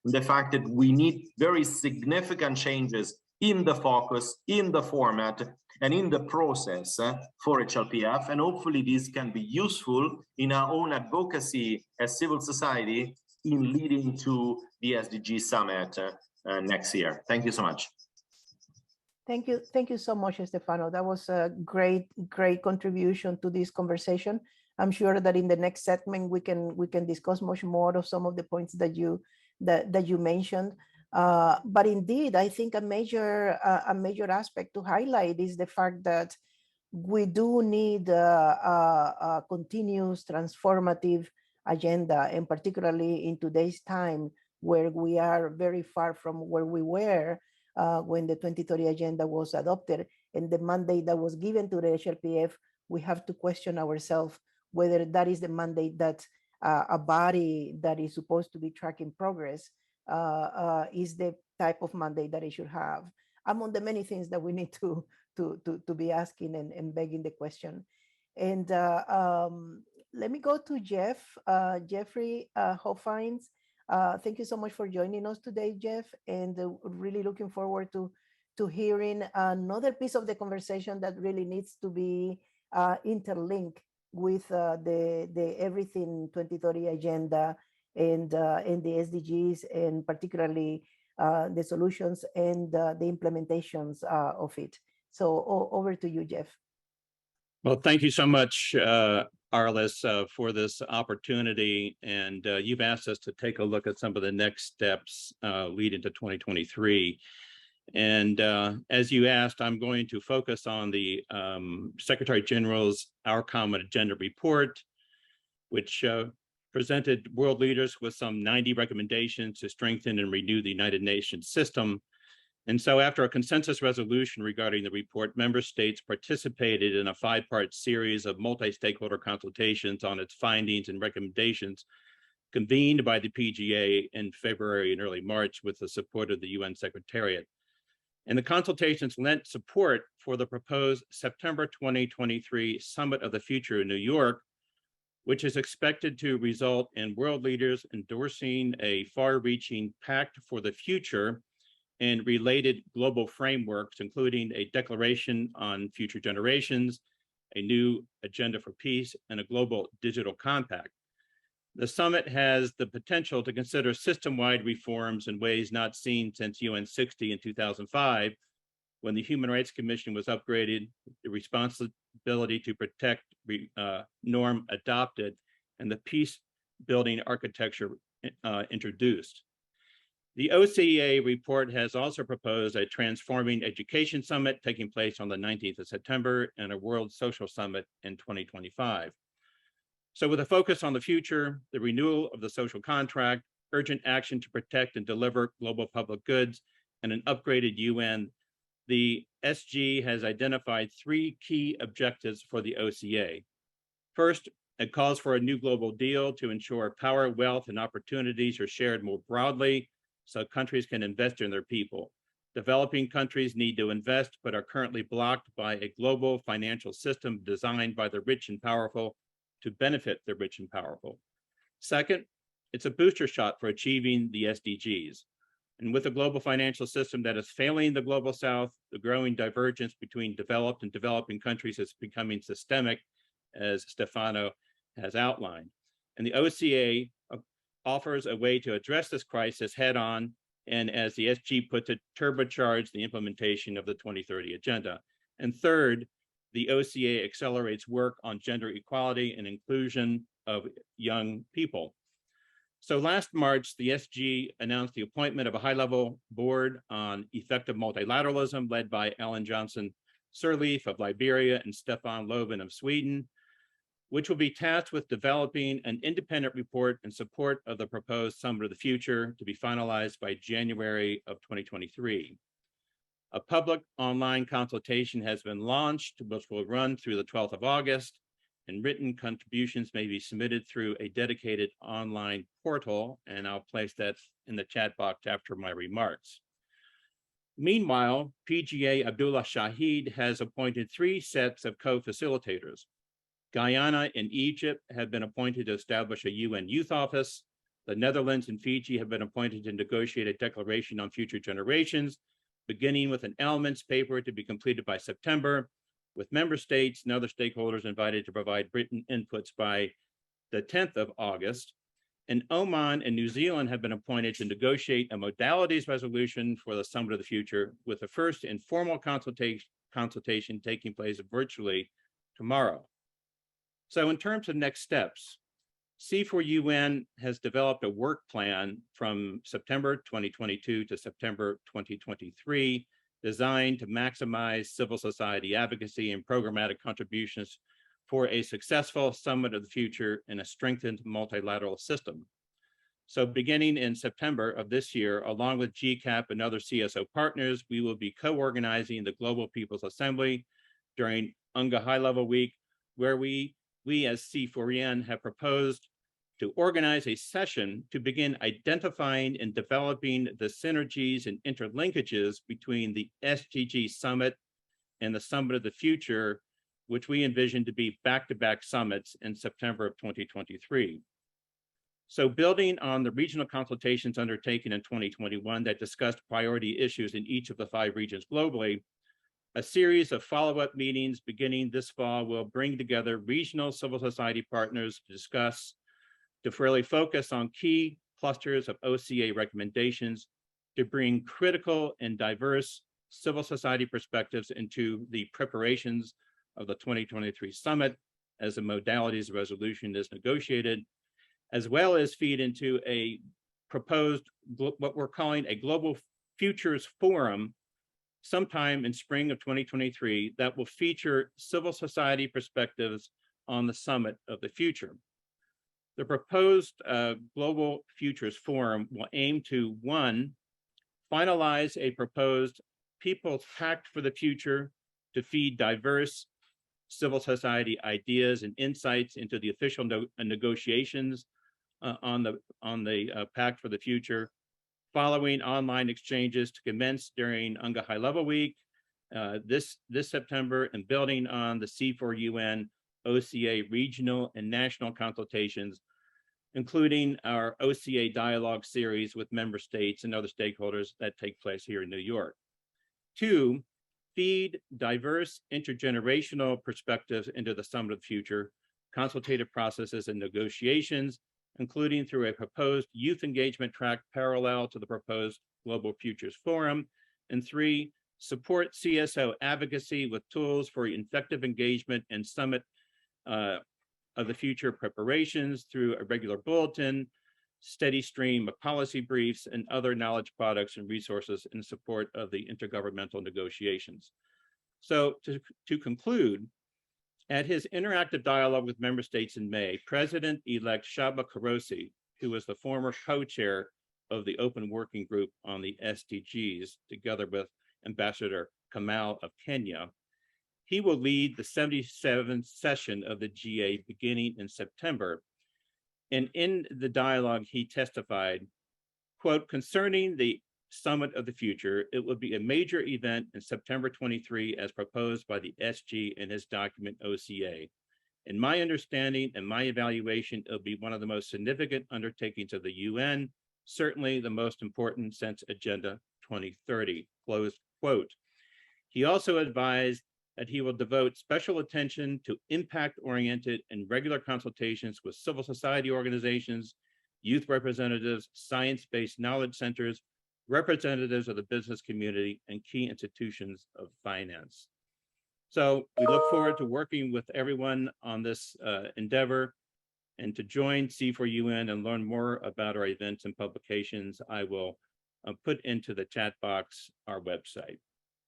The fact that we need very significant changes in the focus, in the format, and in the process for HLPF, and hopefully this can be useful in our own advocacy as civil society in leading to the SDG Summit next year. Thank you so much. Thank you so much, Stefano. That was a great contribution to this conversation. I'm sure that in the next segment we can discuss much more of some of the points that you mentioned. But indeed, I think a major aspect to highlight is the fact that we do need a continuous transformative agenda, and particularly in today's time where we are very far from where we were when the 2030 agenda was adopted, and the mandate that was given to the HLPF, we have to question ourselves whether that is the mandate that a body that is supposed to be tracking progress is the type of mandate that it should have, among the many things that we need to be asking and begging the question. And let me go to Jeffrey Hoffines. Thank you so much for joining us today, Jeff, and really looking forward to hearing another piece of the conversation that really needs to be interlinked with the Everything 2030 agenda and the SDGs, and particularly the solutions and the implementations of it. So over to you, Jeff. Well, thank you so much, Arlis, for this opportunity. And you've asked us to take a look at some of the next steps leading to 2023. And as you asked, I'm going to focus on the Secretary General's Our Common Agenda report, which presented world leaders with some 90 recommendations to strengthen and renew the United Nations system. And so after a consensus resolution regarding the report, member states participated in a 5-part series of multi-stakeholder consultations on its findings and recommendations convened by the PGA in February and early March with the support of the UN Secretariat. And the consultations lent support for the proposed September 2023 Summit of the Future in New York, which is expected to result in world leaders endorsing a far-reaching pact for the future and related global frameworks, including a declaration on future generations, a new agenda for peace, and a global digital compact. The summit has the potential to consider system-wide reforms in ways not seen since UN 60 in 2005, when the Human Rights Commission was upgraded, the responsibility to protect norm adopted, and the peace-building architecture introduced. The OCEA report has also proposed a Transforming Education Summit taking place on the 19th of September and a World Social Summit in 2025. So with a focus on the future, the renewal of the social contract, urgent action to protect and deliver global public goods, and an upgraded UN, the SG has identified 3 key objectives for the OCA. First, it calls for a new global deal to ensure power, wealth, and opportunities are shared more broadly so countries can invest in their people. Developing countries need to invest, but are currently blocked by a global financial system designed by the rich and powerful to benefit the rich and powerful. Second, it's a booster shot for achieving the SDGs. And with a global financial system that is failing the global South, the growing divergence between developed and developing countries is becoming systemic, as Stefano has outlined. And the OCA offers a way to address this crisis head on, and as the SG puts it, turbocharge the implementation of the 2030 agenda. And third, the OCA accelerates work on gender equality and inclusion of young people. So last March, the SG announced the appointment of a high-level board on effective multilateralism led by Ellen Johnson Sirleaf of Liberia and Stefan Löfven of Sweden, which will be tasked with developing an independent report in support of the proposed Summit of the Future to be finalized by January of 2023. A public online consultation has been launched, which will run through the 12th of August, and written contributions may be submitted through a dedicated online portal, and I'll place that in the chat box after my remarks. Meanwhile, PGA Abdullah Shahid has appointed 3 sets of co-facilitators. Guyana and Egypt have been appointed to establish a UN Youth Office. The Netherlands and Fiji have been appointed to negotiate a declaration on future generations, beginning with an elements paper to be completed by September, with member states and other stakeholders invited to provide written inputs by the 10th of August. And Oman and New Zealand have been appointed to negotiate a modalities resolution for the Summit of the Future, with the first informal consultation taking place virtually tomorrow. So in terms of next steps, C4UN has developed a work plan from September 2022 to September 2023, designed to maximize civil society advocacy and programmatic contributions for a successful Summit of the Future in a strengthened multilateral system. So beginning in September of this year, along with GCAP and other CSO partners, we will be co-organizing the Global People's Assembly during UNGA High Level Week, where we as C4UN have proposed to organize a session to begin identifying and developing the synergies and interlinkages between the SDG Summit and the Summit of the Future, which we envision to be back-to-back summits in September of 2023. So building on the regional consultations undertaken in 2021 that discussed priority issues in each of the 5 regions globally, a series of follow-up meetings beginning this fall will bring together regional civil society partners to really focus on key clusters of OCA recommendations to bring critical and diverse civil society perspectives into the preparations of the 2023 summit as the modalities resolution is negotiated, as well as feed into a proposed, what we're calling a Global Futures Forum sometime in spring of 2023 that will feature civil society perspectives on the Summit of the Future. The proposed Global Futures Forum will aim to, 1, finalize a proposed People's Pact for the Future to feed diverse civil society ideas and insights into the official negotiations on the Pact for the Future, following online exchanges to commence during UNGA High Level Week this September, and building on the C4UN OCA regional and national consultations, including our OCA dialogue series with member states and other stakeholders that take place here in New York. 2, feed diverse intergenerational perspectives into the Summit of the Future, consultative processes and negotiations, including through a proposed youth engagement track parallel to the proposed Global Futures Forum. And 3, support CSO advocacy with tools for effective engagement and Summit of the Future preparations through a regular bulletin, steady stream of policy briefs, and other knowledge products and resources in support of the intergovernmental negotiations. So to conclude, at his interactive dialogue with member states in May, President-elect Shaba Karosi, who was the former co-chair of the Open Working Group on the SDGs, together with Ambassador Kamal of Kenya, he will lead the 77th session of the GA beginning in September. And in the dialogue, he testified, quote, concerning the Summit of the Future, it will be a major event in September 23 as proposed by the SG in his document OCA. In my understanding and my evaluation, it'll be one of the most significant undertakings of the UN, certainly the most important since Agenda 2030, close quote. He also advised that he will devote special attention to impact-oriented and regular consultations with civil society organizations, youth representatives, science-based knowledge centers, representatives of the business community, and key institutions of finance. So we look forward to working with everyone on this endeavor, and to join C4UN and learn more about our events and publications, I will put into the chat box our website.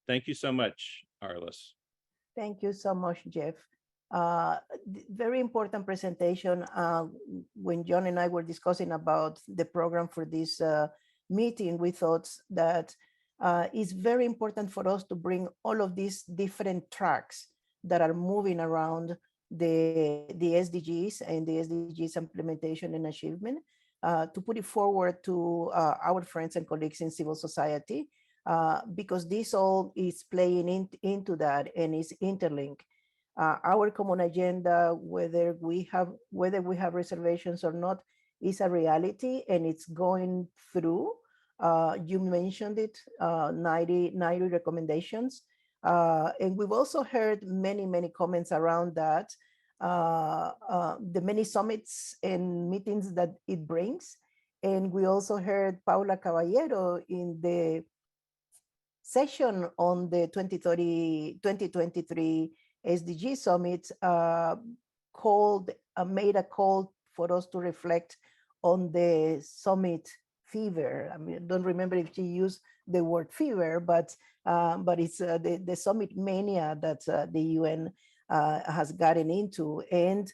Thank you so much, Arliss. Thank you so much, Jeff. Very important presentation. When John and I were discussing about the program for this meeting, we thought that it's very important for us to bring all of these different tracks that are moving around the SDGs and the SDGs implementation and achievement, to put it forward to our friends and colleagues in civil society, because this all is playing into that and is interlinked. our common agenda, whether we have reservations or not, is a reality, and it's going through. You mentioned it, 90 recommendations. And we've also heard many comments around that, the many summits and meetings that it brings. And we also heard Paula Caballero in the session on the 2023 SDG Summit, made a call for us to reflect on the summit fever. I mean, I don't remember if she used the word fever, but it's the summit mania that the UN has gotten into. And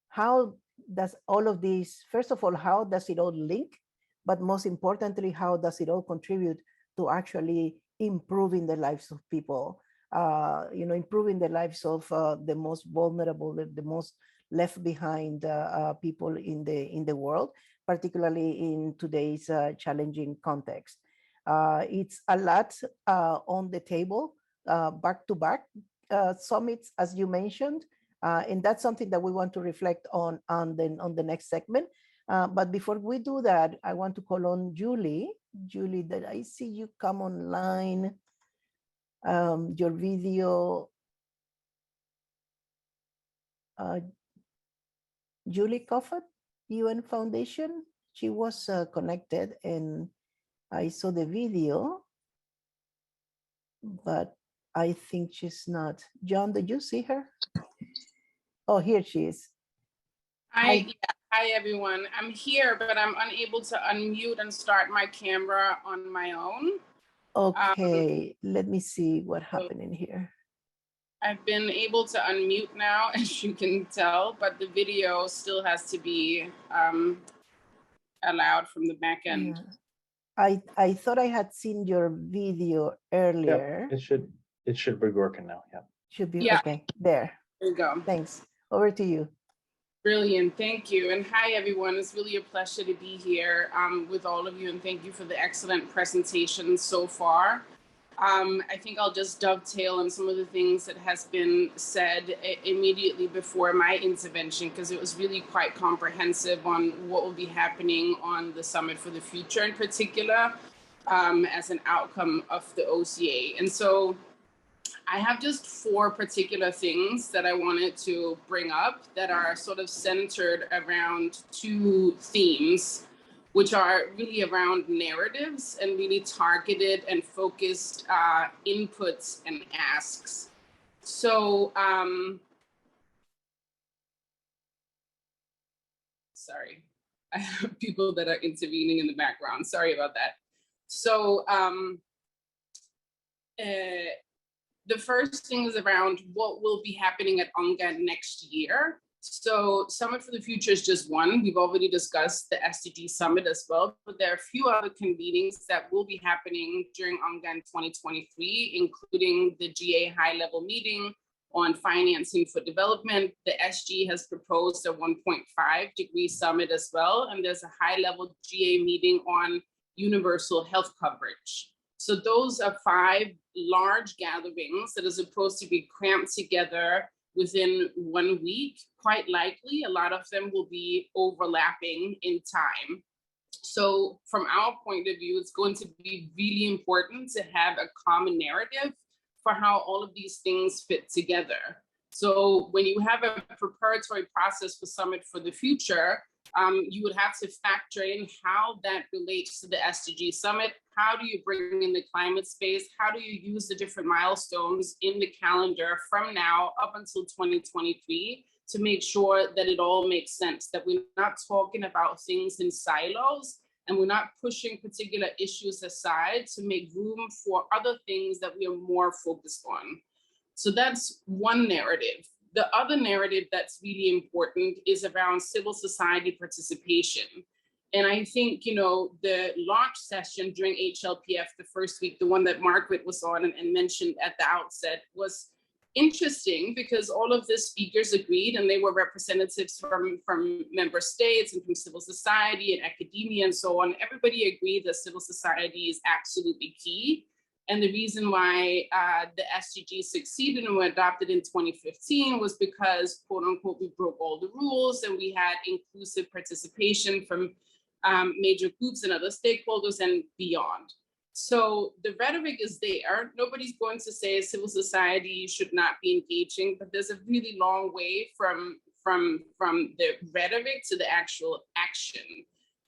how does all of this, first of all, how does it all link? But most importantly, how does it all contribute to actually improving the lives of people, improving the lives of the most vulnerable, the most left behind people in the world, particularly in today's challenging context. It's a lot on the table, back-to-back summits, as you mentioned, and that's something that we want to reflect on the next segment. But before we do that, I want to call on Julie. Julie, that I see you come online. Your video. Julie Coffert, UN Foundation. She was connected, and I saw the video, but I think she's not. John, did you see her? Oh, here she is. Hi, everyone. I'm here, but I'm unable to unmute and start my camera on my own. Okay, let me see what happened in here. I've been able to unmute now, as you can tell, but the video still has to be allowed from the back end. Yeah. I thought I had seen your video earlier. Yep, it should be working now. Yeah. Should be, yeah. Okay, there. There you go. Thanks. Over to you. Brilliant, thank you. And hi, everyone. It's really a pleasure to be here with all of you, and thank you for the excellent presentation so far. I think I'll just dovetail on some of the things that has been said immediately before my intervention, because it was really quite comprehensive on what will be happening on the Summit for the Future in particular, as an outcome of the OCA. And so I have just 4 particular things that I wanted to bring up that are sort of centered around 2 themes, which are really around narratives and really targeted and focused inputs and asks. So, sorry, I have people that are intervening in the background. Sorry about that. So, the first thing is around what will be happening at UNGA next year. So Summit for the Future is just one. We've already discussed the SDG Summit as well, but there are a few other convenings that will be happening during UNGA in 2023, including the GA high-level meeting on financing for development. The SG has proposed a 1.5-degree summit as well, and there's a high-level GA meeting on universal health coverage. So those are 5 large gatherings that are supposed to be cramped together within 1 week. Quite likely, a lot of them will be overlapping in time. So from our point of view, it's going to be really important to have a common narrative for how all of these things fit together. So when you have a preparatory process for Summit for the Future, you would have to factor in how that relates to the SDG Summit. How do you bring in the climate space? How do you use the different milestones in the calendar from now up until 2023 to make sure that it all makes sense, that we're not talking about things in silos and we're not pushing particular issues aside to make room for other things that we are more focused on. So that's one narrative. The other narrative that's really important is around civil society participation. And I think, you know, the launch session during HLPF, the first week, the one that Margaret was on and mentioned at the outset, was interesting because all of the speakers agreed, and they were representatives from member states and from civil society and academia and so on. Everybody agreed that civil society is absolutely key. And the reason why the SDGs succeeded and were adopted in 2015 was because, quote unquote, we broke all the rules and we had inclusive participation from major groups and other stakeholders and beyond. So the rhetoric is there. Nobody's going to say civil society should not be engaging, but there's a really long way from the rhetoric to the actual action.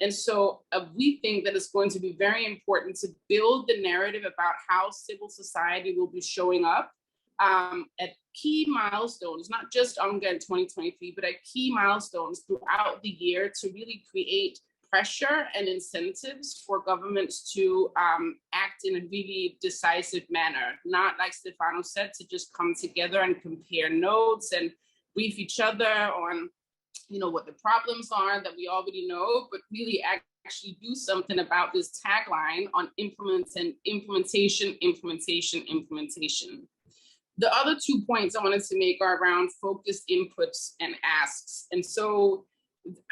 And so we think that it's going to be very important to build the narrative about how civil society will be showing up at key milestones, not just UNGA in 2023, but at key milestones throughout the year to really create pressure and incentives for governments to act in a really decisive manner, not, like Stefano said, to just come together and compare notes and brief each other on what the problems are that we already know, but really actually do something about this tagline on implementation. The other 2 points I wanted to make are around focused inputs and asks. And so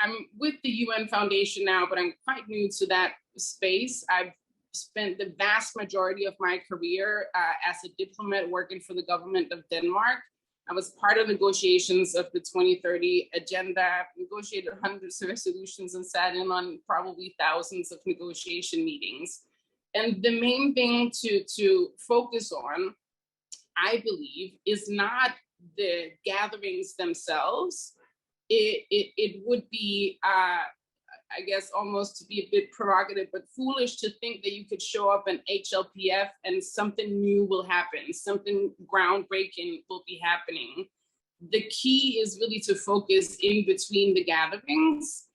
I'm with the UN Foundation now, but I'm quite new to that space. I've spent the vast majority of my career as a diplomat working for the government of Denmark. I was part of negotiations of the 2030 agenda, negotiated hundreds of resolutions and sat in on probably thousands of negotiation meetings. And the main thing to focus on, I believe, is not the gatherings themselves. It would be, I guess, almost to be a bit prerogative, but foolish to think that you could show up in HLPF and something new will happen, something groundbreaking will be happening. The key is really to focus in between the gatherings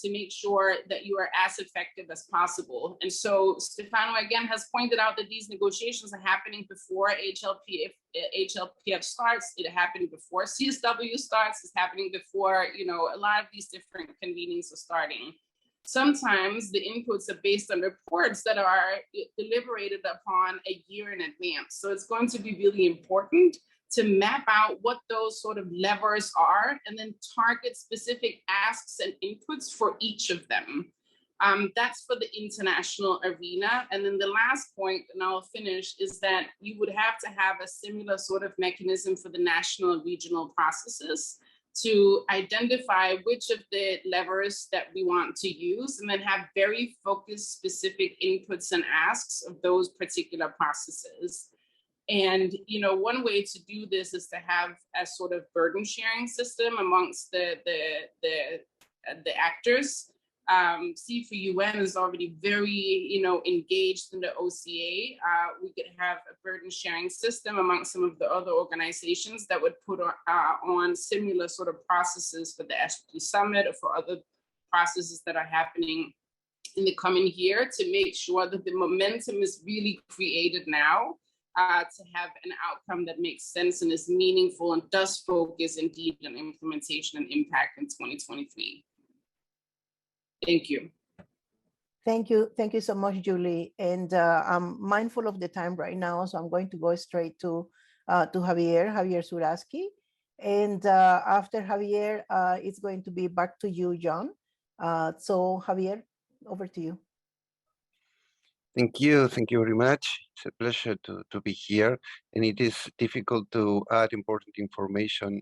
to make sure that you are as effective as possible. And so Stefano again has pointed out that these negotiations are happening before HLPF starts. It happened before CSW starts. It's happening before, a lot of these different convenings are starting. Sometimes the inputs are based on reports that are deliberated upon a year in advance. So it's going to be really important to map out what those sort of levers are and then target specific asks and inputs for each of them. That's for the international arena. And then the last point, and I'll finish, is that you would have to have a similar sort of mechanism for the national and regional processes to identify which of the levers that we want to use and then have very focused specific inputs and asks of those particular processes. And one way to do this is to have a sort of burden sharing system amongst the actors. C4UN is already very engaged in the OCA. We could have a burden sharing system amongst some of the other organizations that would put on similar sort of processes for the SDG Summit or for other processes that are happening in the coming year to make sure that the momentum is really created now. To have an outcome that makes sense and is meaningful and does focus indeed on implementation and impact in 2023. Thank you. Thank you. Thank you so much, Julie. And I'm mindful of the time right now, so I'm going to go straight to Javier Suraski. And after Javier, it's going to be back to you, John. So Javier, over to you. Thank you very much. It's a pleasure to be here, and it is difficult to add important information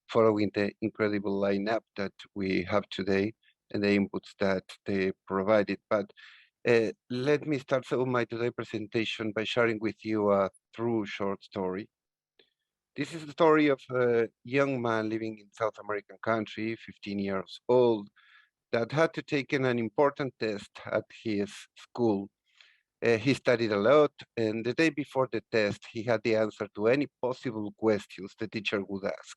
following the incredible lineup that we have today and the inputs that they provided. But let me start my today presentation by sharing with you a true short story. This is the story of a young man living in South American country, 15 years old, that had to take an important test at his school. He studied a lot, and the day before the test, he had the answer to any possible questions the teacher would ask.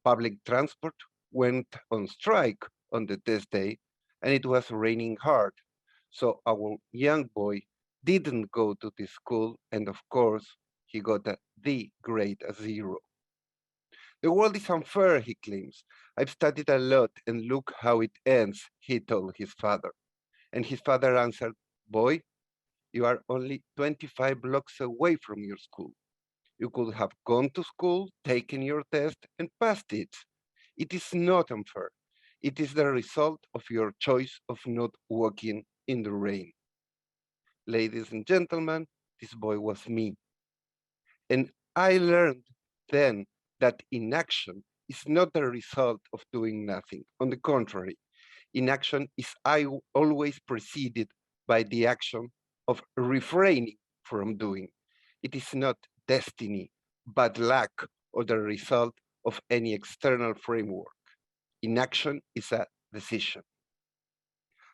Public transport went on strike on the test day, and it was raining hard. So our young boy didn't go to the school, and of course, he got the grade 0. The world is unfair, he claims. I've studied a lot, and look how it ends, he told his father. And his father answered, boy, you are only 25 blocks away from your school. You could have gone to school, taken your test, and passed it. It is not unfair. It is the result of your choice of not walking in the rain. Ladies and gentlemen, This boy was me. And I learned then that inaction is not the result of doing nothing. On the contrary, inaction is always preceded by the action of refraining from doing. It is not destiny, but luck or the result of any external framework. Inaction is a decision.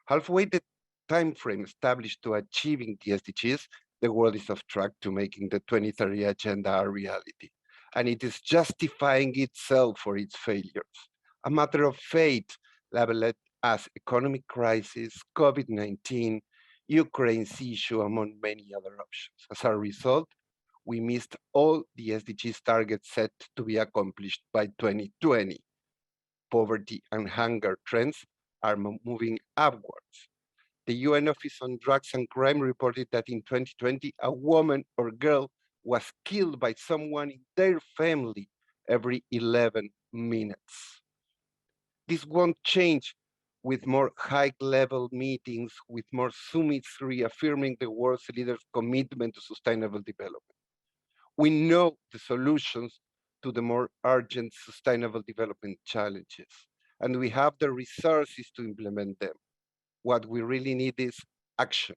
Halfway the time frame established to achieving the SDGs, the world is off track to making the 2030 agenda a reality. And it is justifying itself for its failures. A matter of fate labeled as economic crisis, COVID-19, Ukraine's issue, among many other options. As a result, we missed all the SDGs targets set to be accomplished by 2020. Poverty and hunger trends are moving upwards. The UN Office on Drugs and Crime reported that in 2020, a woman or girl was killed by someone in their family every 11 minutes. This won't change with more high-level meetings, with more summits reaffirming the world's leaders' commitment to sustainable development. We know the solutions to the more urgent sustainable development challenges, and we have the resources to implement them. What we really need is action.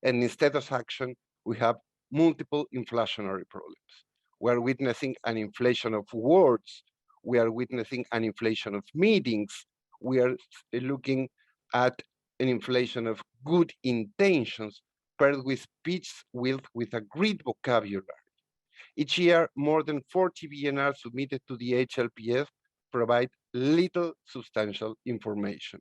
And instead of action, we have multiple inflationary problems. We are witnessing an inflation of words. We are witnessing an inflation of meetings. We are looking at an inflation of good intentions paired with speech with a great vocabulary. Each year, more than 40 BNR submitted to the HLPF provide little substantial information.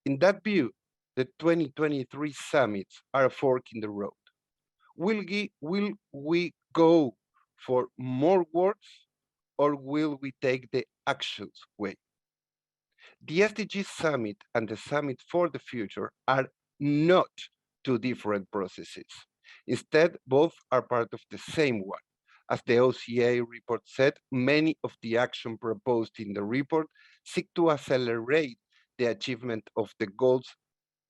In that view, the 2023 summits are a fork in the road. Will we go for more words, or will we take the actions way? The SDG Summit and the Summit for the Future are not two different processes. Instead, both are part of the same one. As the OCA report said, many of the actions proposed in the report seek to accelerate the achievement of the goals,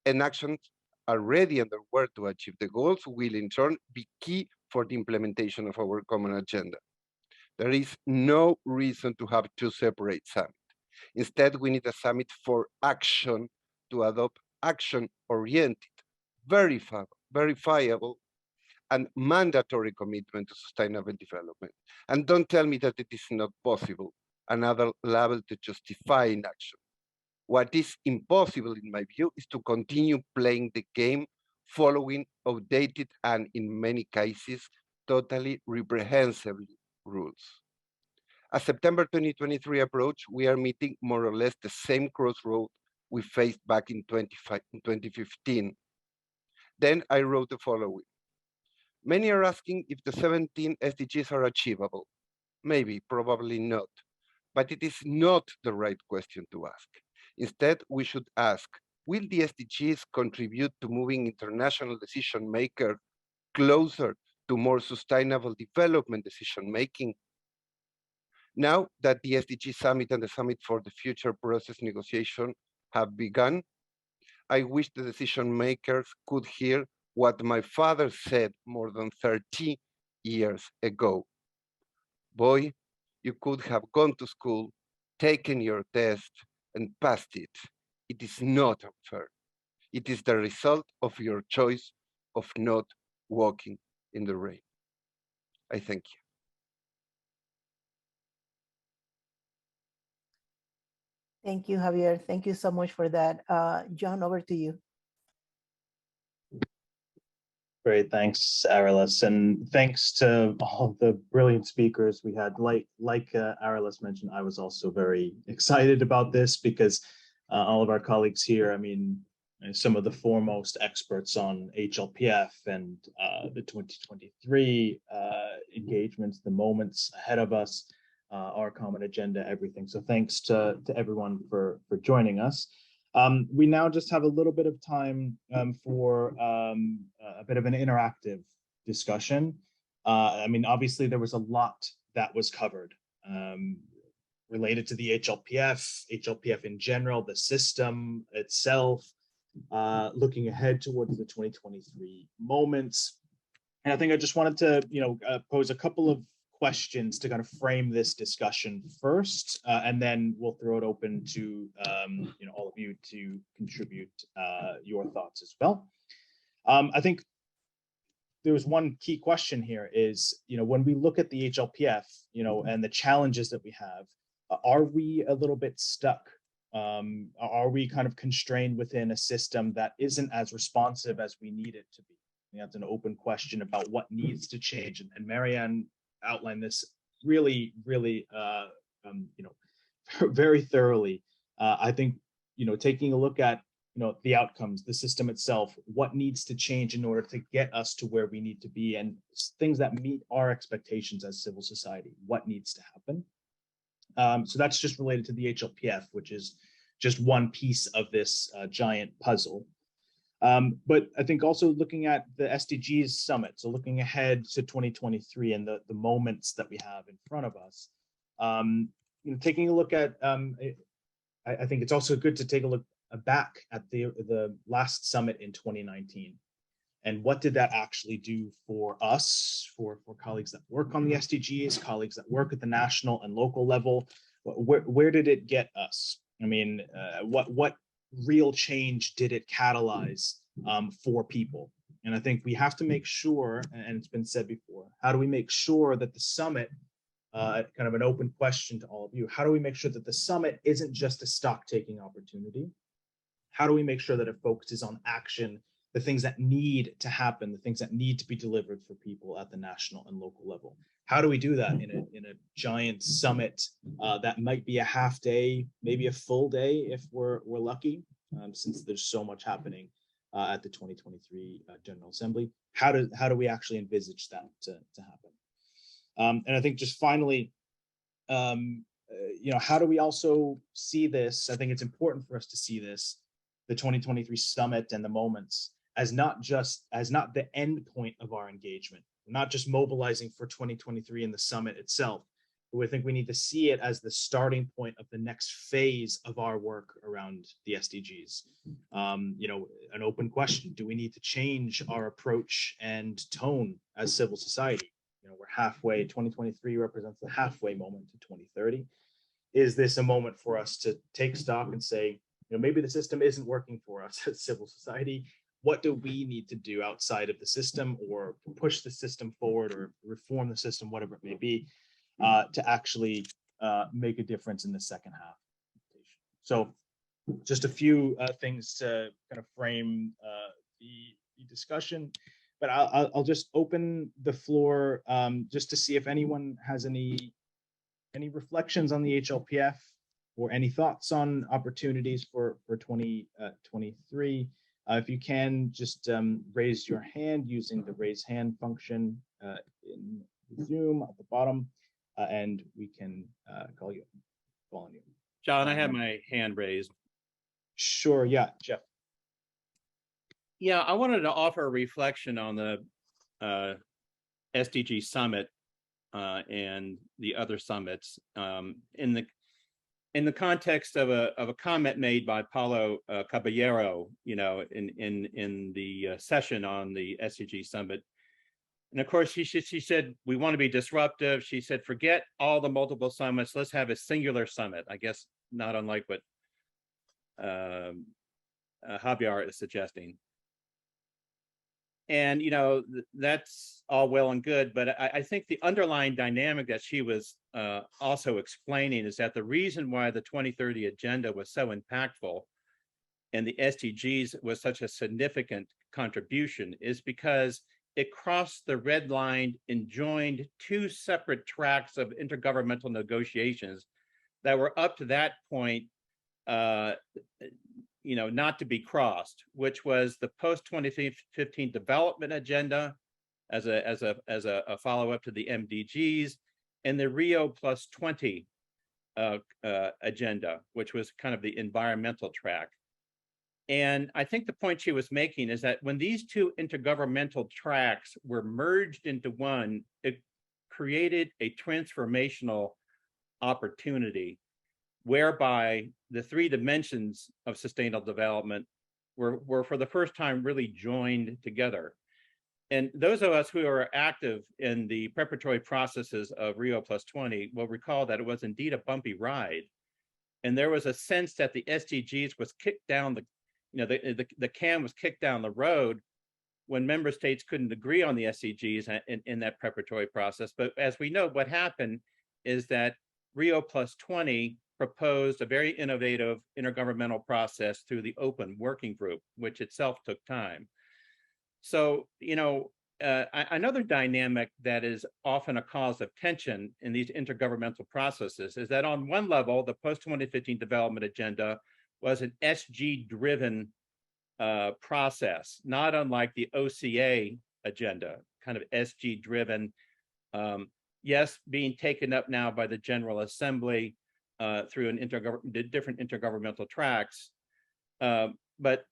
and actions already underway to achieve the goals will in turn be key for the implementation of our common agenda. There is no reason to have two separate summits. Instead, we need a summit for action to adopt action-oriented, verifiable, and mandatory commitment to sustainable development. And don't tell me that it is not possible, another level to justify inaction. What is impossible, in my view, is to continue playing the game following outdated and, in many cases, totally reprehensible rules. As September 2023 approach, we are meeting more or less the same crossroad we faced back in 2015. Then I wrote the following. Many are asking if the 17 SDGs are achievable. Maybe, probably not. But it is not the right question to ask. Instead, we should ask, will the SDGs contribute to moving international decision makers closer to more sustainable development decision making? Now that the SDG Summit and the Summit for the Future process negotiation have begun, I wish the decision makers could hear what my father said more than 30 years ago. Boy, you could have gone to school, taken your test, and passed it. It is not unfair. It is the result of your choice of not walking in the rain. I thank you. Thank you, Javier. Thank you so much for that. John, over to you. Great, thanks, Aralis, and thanks to all the brilliant speakers we had. Like Aralis mentioned, I was also very excited about this because all of our colleagues here, I mean, some of the foremost experts on HLPF and the 2023 engagements, the moments ahead of us, our common agenda, everything. So thanks to everyone for joining us. We now just have a little bit of time for a bit of an interactive discussion. I mean, obviously there was a lot that was covered related to the HLPF in general, the system itself, looking ahead towards the 2023 moments, And I think I just wanted to, pose a couple of questions to kind of frame this discussion first, and then we'll throw it open to, all of you to contribute your thoughts as well. I think there was one key question here is, when we look at the HLPF, and the challenges that we have, are we a little bit stuck? Are we kind of constrained within a system that isn't as responsive as we need it to be? That's an open question about what needs to change. And Marianne outlined this really, really, very thoroughly. I think, taking a look at, the outcomes, the system itself, what needs to change in order to get us to where we need to be, and things that meet our expectations as civil society, what needs to happen. So that's just related to the HLPF, which is just one piece of this giant puzzle. But I think also looking at the SDGs summit, so looking ahead to 2023 and the moments that we have in front of us, taking a look at, I think it's also good to take a look back at the last summit in 2019. And what did that actually do for us, for colleagues that work on the SDGs, colleagues that work at the national and local level? Where did it get us? I mean, what real change did it catalyze for people? And I think we have to make sure, and it's been said before, how do we make sure that the summit, kind of an open question to all of you, how do we make sure that the summit isn't just a stock-taking opportunity? How do we make sure that it focuses on action, the things that need to happen, the things that need to be delivered for people at the national and local level? How do we do that in a giant summit that might be a half day, maybe a full day if we're lucky, since there's so much happening at the 2023 General Assembly? How do we actually envisage that to happen? And I think just finally, how do we also see this? I think it's important for us to see this, the 2023 summit and the moments, as not the end point of our engagement. We're not just mobilizing for 2023 and the summit itself, but I think we need to see it as the starting point of the next phase of our work around the SDGs. An open question: do we need to change our approach and tone as civil society? We're halfway. 2023 represents the halfway moment to 2030. Is this a moment for us to take stock and say, maybe the system isn't working for us as civil society? What do we need to do outside of the system, or push the system forward, or reform the system, whatever it may be, to actually make a difference in the second half? So just a few things to kind of frame the discussion, but I'll just open the floor just to see if anyone has any reflections on the HLPF, or any thoughts on opportunities for 2023. If you can, just raise your hand using the raise hand function in Zoom at the bottom, and we can call on you. John, I have my hand raised. Sure, yeah, Jeff. Yeah, I wanted to offer a reflection on the SDG Summit and the other summits in the context of a comment made by Paulo Caballero, in the session on the SDG Summit. And of course, she said, we want to be disruptive. She said, forget all the multiple summits. Let's have a singular summit. I guess not unlike what Javier is suggesting. And, that's all well and good, but I think the underlying dynamic that she was also explaining is that the reason why the 2030 agenda was so impactful and the SDGs was such a significant contribution is because it crossed the red line and joined two separate tracks of intergovernmental negotiations that were up to that point not to be crossed, which was the post-2015 development agenda as a follow-up to the MDGs, and the Rio +20 agenda, which was kind of the environmental track. And I think the point she was making is that when these two intergovernmental tracks were merged into one, it created a transformational opportunity whereby the three dimensions of sustainable development were for the first time really joined together. And those of us who are active in the preparatory processes of Rio+20 will recall that it was indeed a bumpy ride. And there was a sense that the SDGs was kicked down the can was kicked down the road when member states couldn't agree on the SDGs in that preparatory process. But as we know, what happened is that Rio+20 proposed a very innovative intergovernmental process through the open working group, which itself took time. So, another dynamic that is often a cause of tension in these intergovernmental processes is that on one level, the post-2015 development agenda was an SG-driven process, not unlike the OCA agenda, kind of SG-driven, yes, being taken up now by the General Assembly through different intergovernmental tracks. But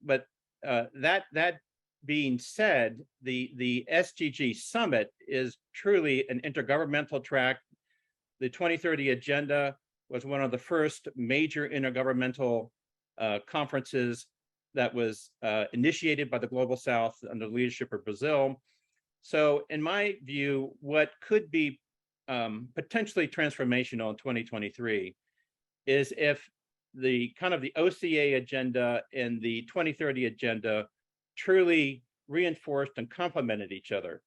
that being said, the SDG Summit is truly an intergovernmental track. The 2030 Agenda was one of the first major intergovernmental conferences that was initiated by the Global South under the leadership of Brazil. So in my view, what could be potentially transformational in 2023 is if the OCA agenda and the 2030 agenda truly reinforced and complemented each other.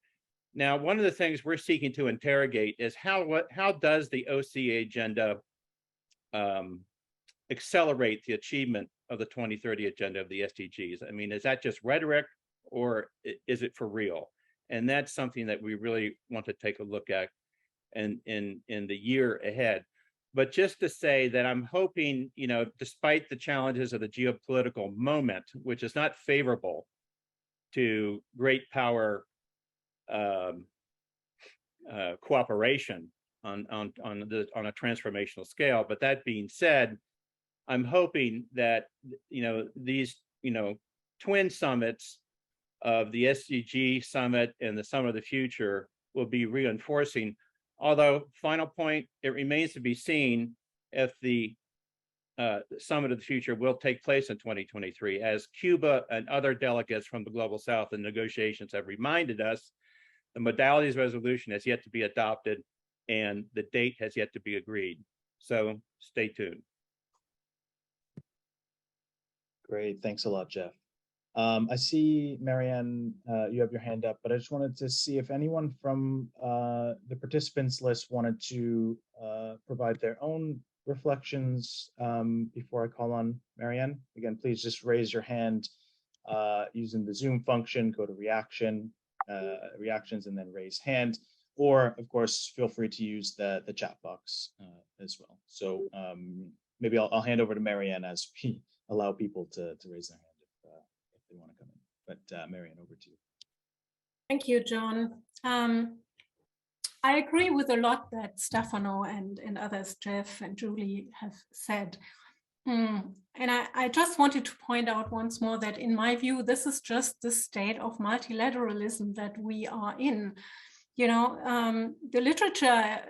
Now, one of the things we're seeking to interrogate is how does the OCA agenda accelerate the achievement of the 2030 agenda of the SDGs? I mean, is that just rhetoric or is it for real? And that's something that we really want to take a look at in the year ahead. But just to say that I'm hoping, despite the challenges of the geopolitical moment, which is not favorable to great power cooperation on a transformational scale. But that being said, I'm hoping that these twin summits of the SDG summit and the Summit of the Future will be reinforcing. Although, final point, it remains to be seen if the Summit of the Future will take place in 2023, as Cuba and other delegates from the Global South in negotiations have reminded us. The modalities resolution has yet to be adopted and the date has yet to be agreed. So stay tuned. Great, thanks a lot, Jeff. I see, Marianne, you have your hand up, but I just wanted to see if anyone from the participants list wanted to provide their own reflections before I call on Marianne. Again, please just raise your hand using the Zoom function, go to reactions and then raise hand, or of course, feel free to use the chat box as well. So maybe I'll hand over to Marianne as we allow people to raise their hand if they want to come in. But Marianne, over to you. Thank you, John. I agree with a lot that Stefano and others, Jeff and Julie, have said. And I just wanted to point out once more that in my view, this is just the state of multilateralism that we are in. The literature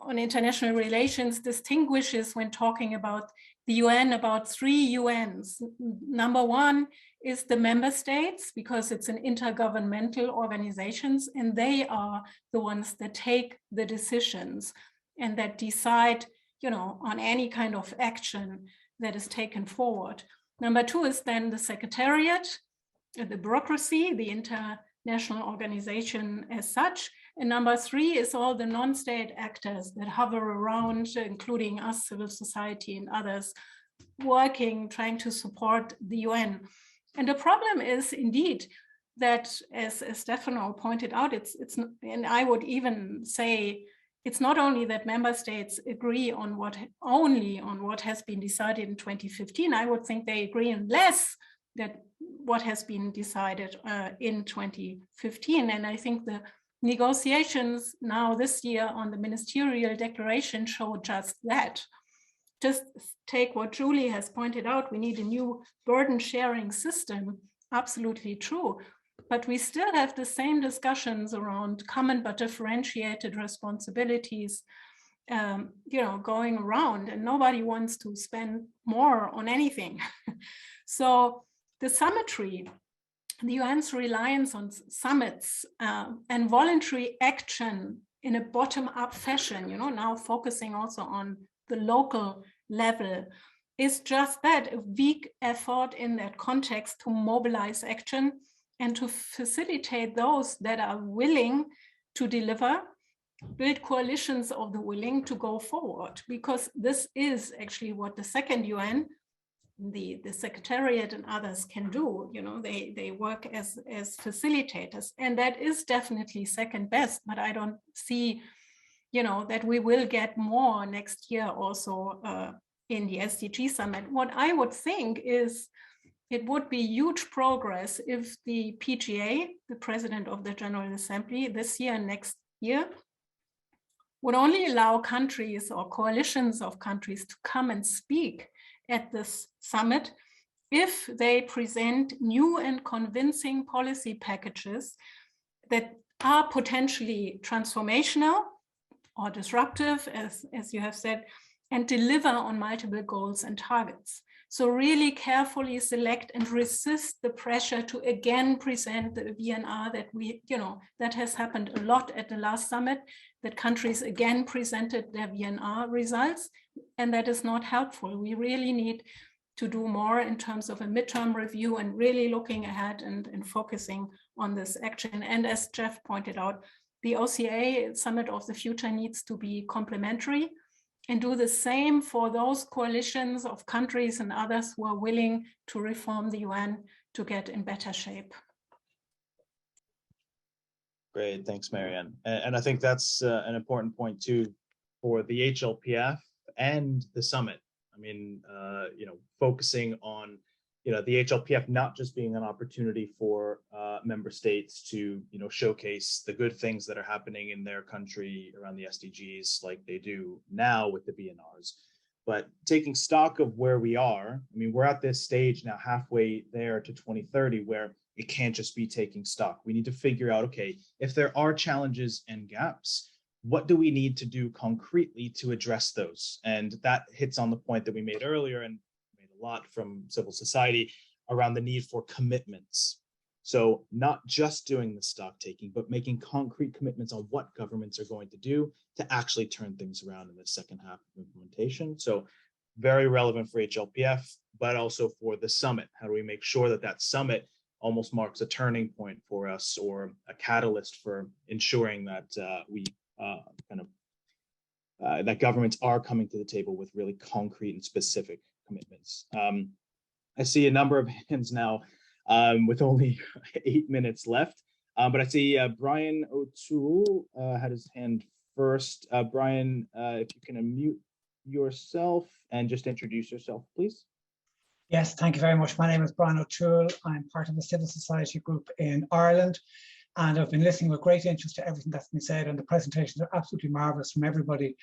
on international relations distinguishes, when talking about the UN, about 3 UNs. Number 1 is the member states, because it's an intergovernmental organizations, and they are the ones that take the decisions and that decide, on any kind of action that is taken forward. Number 2 is then the secretariat, the bureaucracy, the international organization as such. And number 3 is all the non-state actors that hover around, including us, civil society and others, working, trying to support the UN. And the problem is indeed that, as Stefano pointed out, it's and I would even say it's not only that member states agree on what has been decided in 2015. I would think they agree on less than what has been decided in 2015. And I think the negotiations now this year on the ministerial declaration show just that. Just take what Julie has pointed out, we need a new burden sharing system, absolutely true. But we still have the same discussions around common but differentiated responsibilities, going around, and nobody wants to spend more on anything. So the symmetry the UN's reliance on summits and voluntary action in a bottom-up fashion, you know, now focusing also on the local level, is just that, a weak effort in that context to mobilize action and to facilitate those that are willing to deliver, build coalitions of the willing to go forward, because this is actually what the second UN, the Secretariat and others can do. You know, they work as facilitators, and that is definitely second best, but I don't see, you know, that we will get more next year also in the SDG summit. What I would think is it would be huge progress if the PGA, the President of the General Assembly, this year and next year, would only allow countries or coalitions of countries to come and speak at this summit if they present new and convincing policy packages that are potentially transformational or disruptive, as you have said, and deliver on multiple goals and targets. So really carefully select and resist the pressure to again present the VNR that we, you know, that has happened a lot at the last summit, that countries again presented their VNR results, and that is not helpful. We really need to do more in terms of a midterm review and really looking ahead and focusing on this action. And as Jeff pointed out, the OCA Summit of the Future needs to be complementary and do the same for those coalitions of countries and others who are willing to reform the UN to get in better shape. Great, thanks, Marianne. And I think that's an important point too for the HLPF and the summit. I mean, you know, focusing on, you know, the HLPF not just being an opportunity for member states to, you know, showcase the good things that are happening in their country around the SDGs like they do now with the BNRs, but taking stock of where we are. I mean, we're at this stage now halfway there to 2030 where it can't just be taking stock. We need to figure out, okay, if there are challenges and gaps, what do we need to do concretely to address those? And that hits on the point that we made earlier and made a lot from civil society around the need for commitments. So not just doing the stock taking, but making concrete commitments on what governments are going to do to actually turn things around in the second half of implementation. So very relevant for HLPF, but also for the summit. How do we make sure that that summit almost marks a turning point for us or a catalyst for ensuring that that governments are coming to the table with really concrete and specific commitments. I see a number of hands now with only 8 minutes left, but I see Brian O'Toole had his hand first. Brian, if you can unmute yourself and just introduce yourself, please. Yes, thank you very much. My name is Brian O'Toole. I'm part of a civil society group in Ireland, and I've been listening with great interest to everything that's been said, and the presentations are absolutely marvelous from everybody.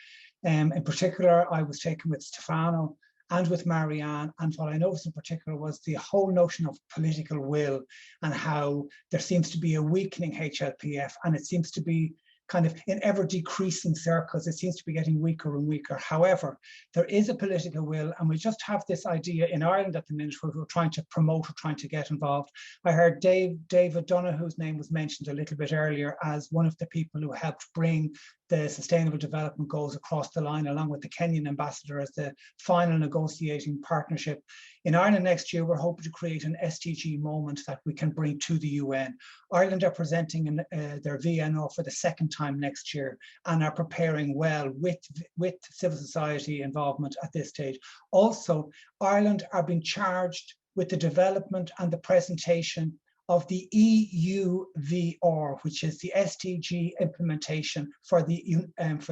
In particular, I was taken with Stefano and with Marianne, and what I noticed in particular was the whole notion of political will and how there seems to be a weakening HLPF, and it seems to be kind of in ever decreasing circles. It seems to be getting weaker and weaker. However, there is a political will, and we just have this idea in Ireland at the minute where we're trying to promote or trying to get involved. I heard David Donohue's name was mentioned a little bit earlier as one of the people who helped bring the Sustainable Development Goals across the line, along with the Kenyan ambassador as the final negotiating partnership. In Ireland next year, we're hoping to create an SDG moment that we can bring to the UN. Ireland are presenting their VNO for the second time next year and are preparing well with civil society involvement at this stage. Also, Ireland are being charged with the development and the presentation of the EUVR, which is the SDG implementation for the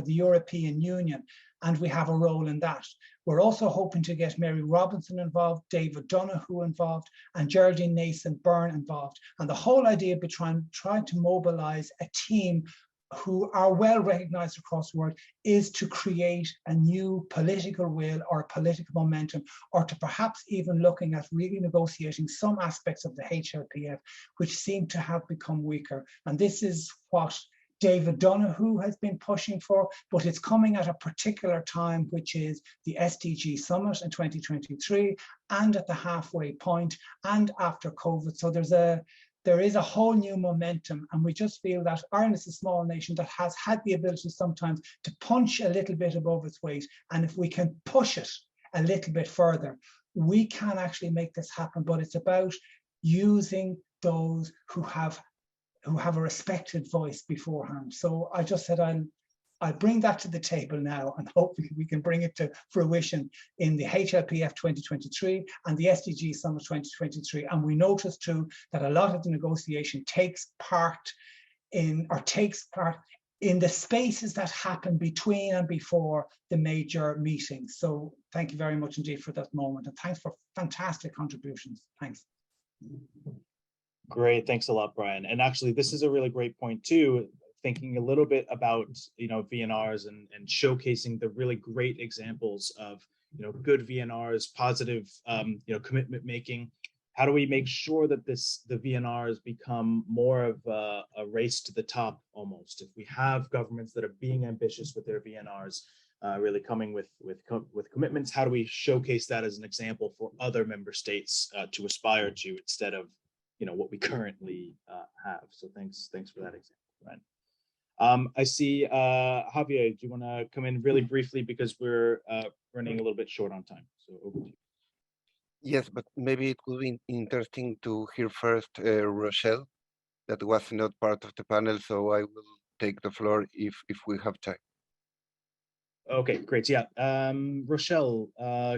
European Union, and we have a role in that. We're also hoping to get Mary Robinson involved, David Donohue involved, and Geraldine Nason-Byrne involved. And the whole idea of trying to mobilize a team who are well recognized across the world is to create a new political will or political momentum, or to perhaps even looking at really negotiating some aspects of the HLPF, which seem to have become weaker. And this is what David Donohue has been pushing for, but it's coming at a particular time, which is the SDG Summit in 2023 and at the halfway point and after COVID. So there's a there is a whole new momentum, and we just feel that Ireland is a small nation that has had the ability sometimes to punch a little bit above its weight. And if we can push it a little bit further, we can actually make this happen. But it's about using those who have a respected voice beforehand. So I just said I'll bring that to the table now, and hopefully we can bring it to fruition in the HLPF 2023 and the SDG Summit 2023. And we noticed too that a lot of the negotiation takes part in the spaces that happen between and before the major meetings. So thank you very much indeed for that moment, and thanks for fantastic contributions. Thanks. Great, thanks a lot, Brian. And actually, this is a really great point too, thinking a little bit about, VNRs and showcasing the really great examples of, good VNRs, positive, commitment making. How do we make sure that the VNRs become more of a race to the top almost? If we have governments that are being ambitious with their VNRs, really coming with commitments, how do we showcase that as an example for other member states to aspire to, instead of what we currently have? So thanks for that example, Brian. I see Javier, do you want to come in really briefly, because we're running a little bit short on time? So over to you. Yes, but maybe it would be interesting to hear first Rochelle, that was not part of the panel, so I will take the floor if we have time. Okay, great. Yeah, Rochelle,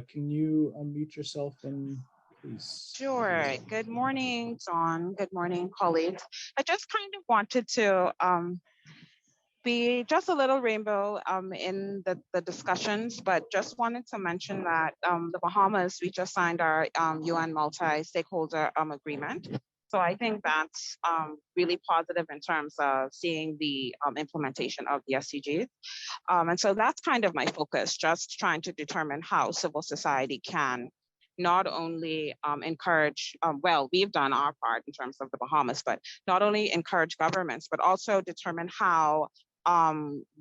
can you unmute yourself and please? Sure. Good morning, John. Good morning, colleagues. I just kind of wanted to be just a little rainbow in the discussions, but just wanted to mention that the Bahamas, we just signed our UN multi-stakeholder agreement. So I think that's really positive in terms of seeing the implementation of the SDGs. And so that's kind of my focus, just trying to determine how civil society can not only encourage, well, we've done our part in terms of the Bahamas, but not only encourage governments, but also determine how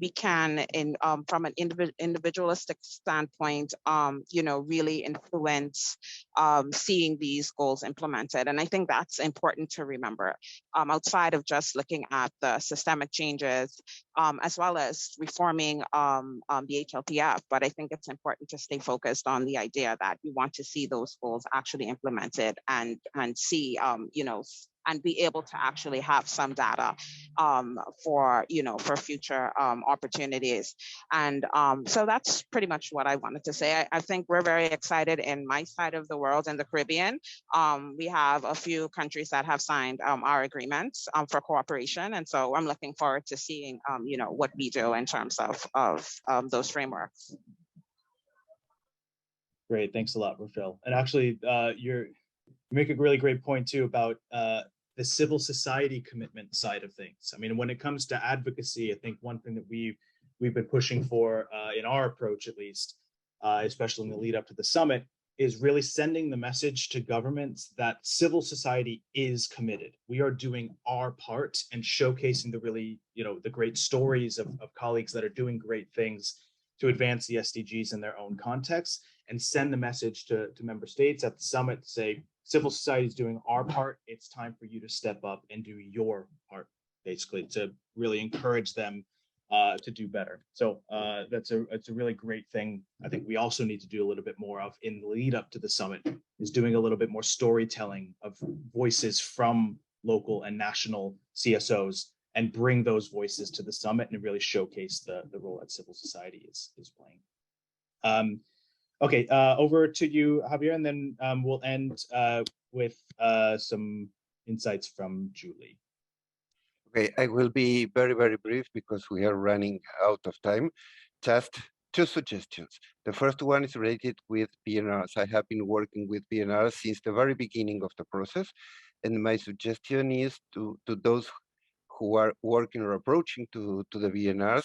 we can, from an individualistic standpoint, really influence seeing these goals implemented. And I think that's important to remember, outside of just looking at the systemic changes, as well as reforming the HLPF. But I think it's important to stay focused on the idea that we want to see those goals actually implemented and see, and be able to actually have some data for future opportunities. And so that's pretty much what I wanted to say. I think we're very excited in my side of the world, in the Caribbean. We have a few countries that have signed our agreements for cooperation. And so I'm looking forward to seeing what we do in terms of those frameworks. Great, thanks a lot, Rochelle. And actually, you make a really great point too about the civil society commitment side of things. I mean, when it comes to advocacy, I think one thing that we've been pushing for in our approach, at least, especially in the lead up to the summit, is really sending the message to governments that civil society is committed. We are doing our part and showcasing the really, the great stories of colleagues that are doing great things to advance the SDGs in their own context, and send the message to member states at the summit to say, civil society is doing our part. It's time for you to step up and do your part, basically, to really encourage them to do better. So it's a really great thing. I think we also need to do a little bit more of in the lead up to the summit, is doing a little bit more storytelling of voices from local and national CSOs, and bring those voices to the summit and really showcase the role that civil society is playing. Okay, over to you, Javier, and then we'll end with some insights from Julie. Okay, I will be very, very brief because we are running out of time. Just two suggestions. The first one is related with PNRs. I have been working with PNRs since the very beginning of the process. And my suggestion is to those who are working or approaching to the PNRs,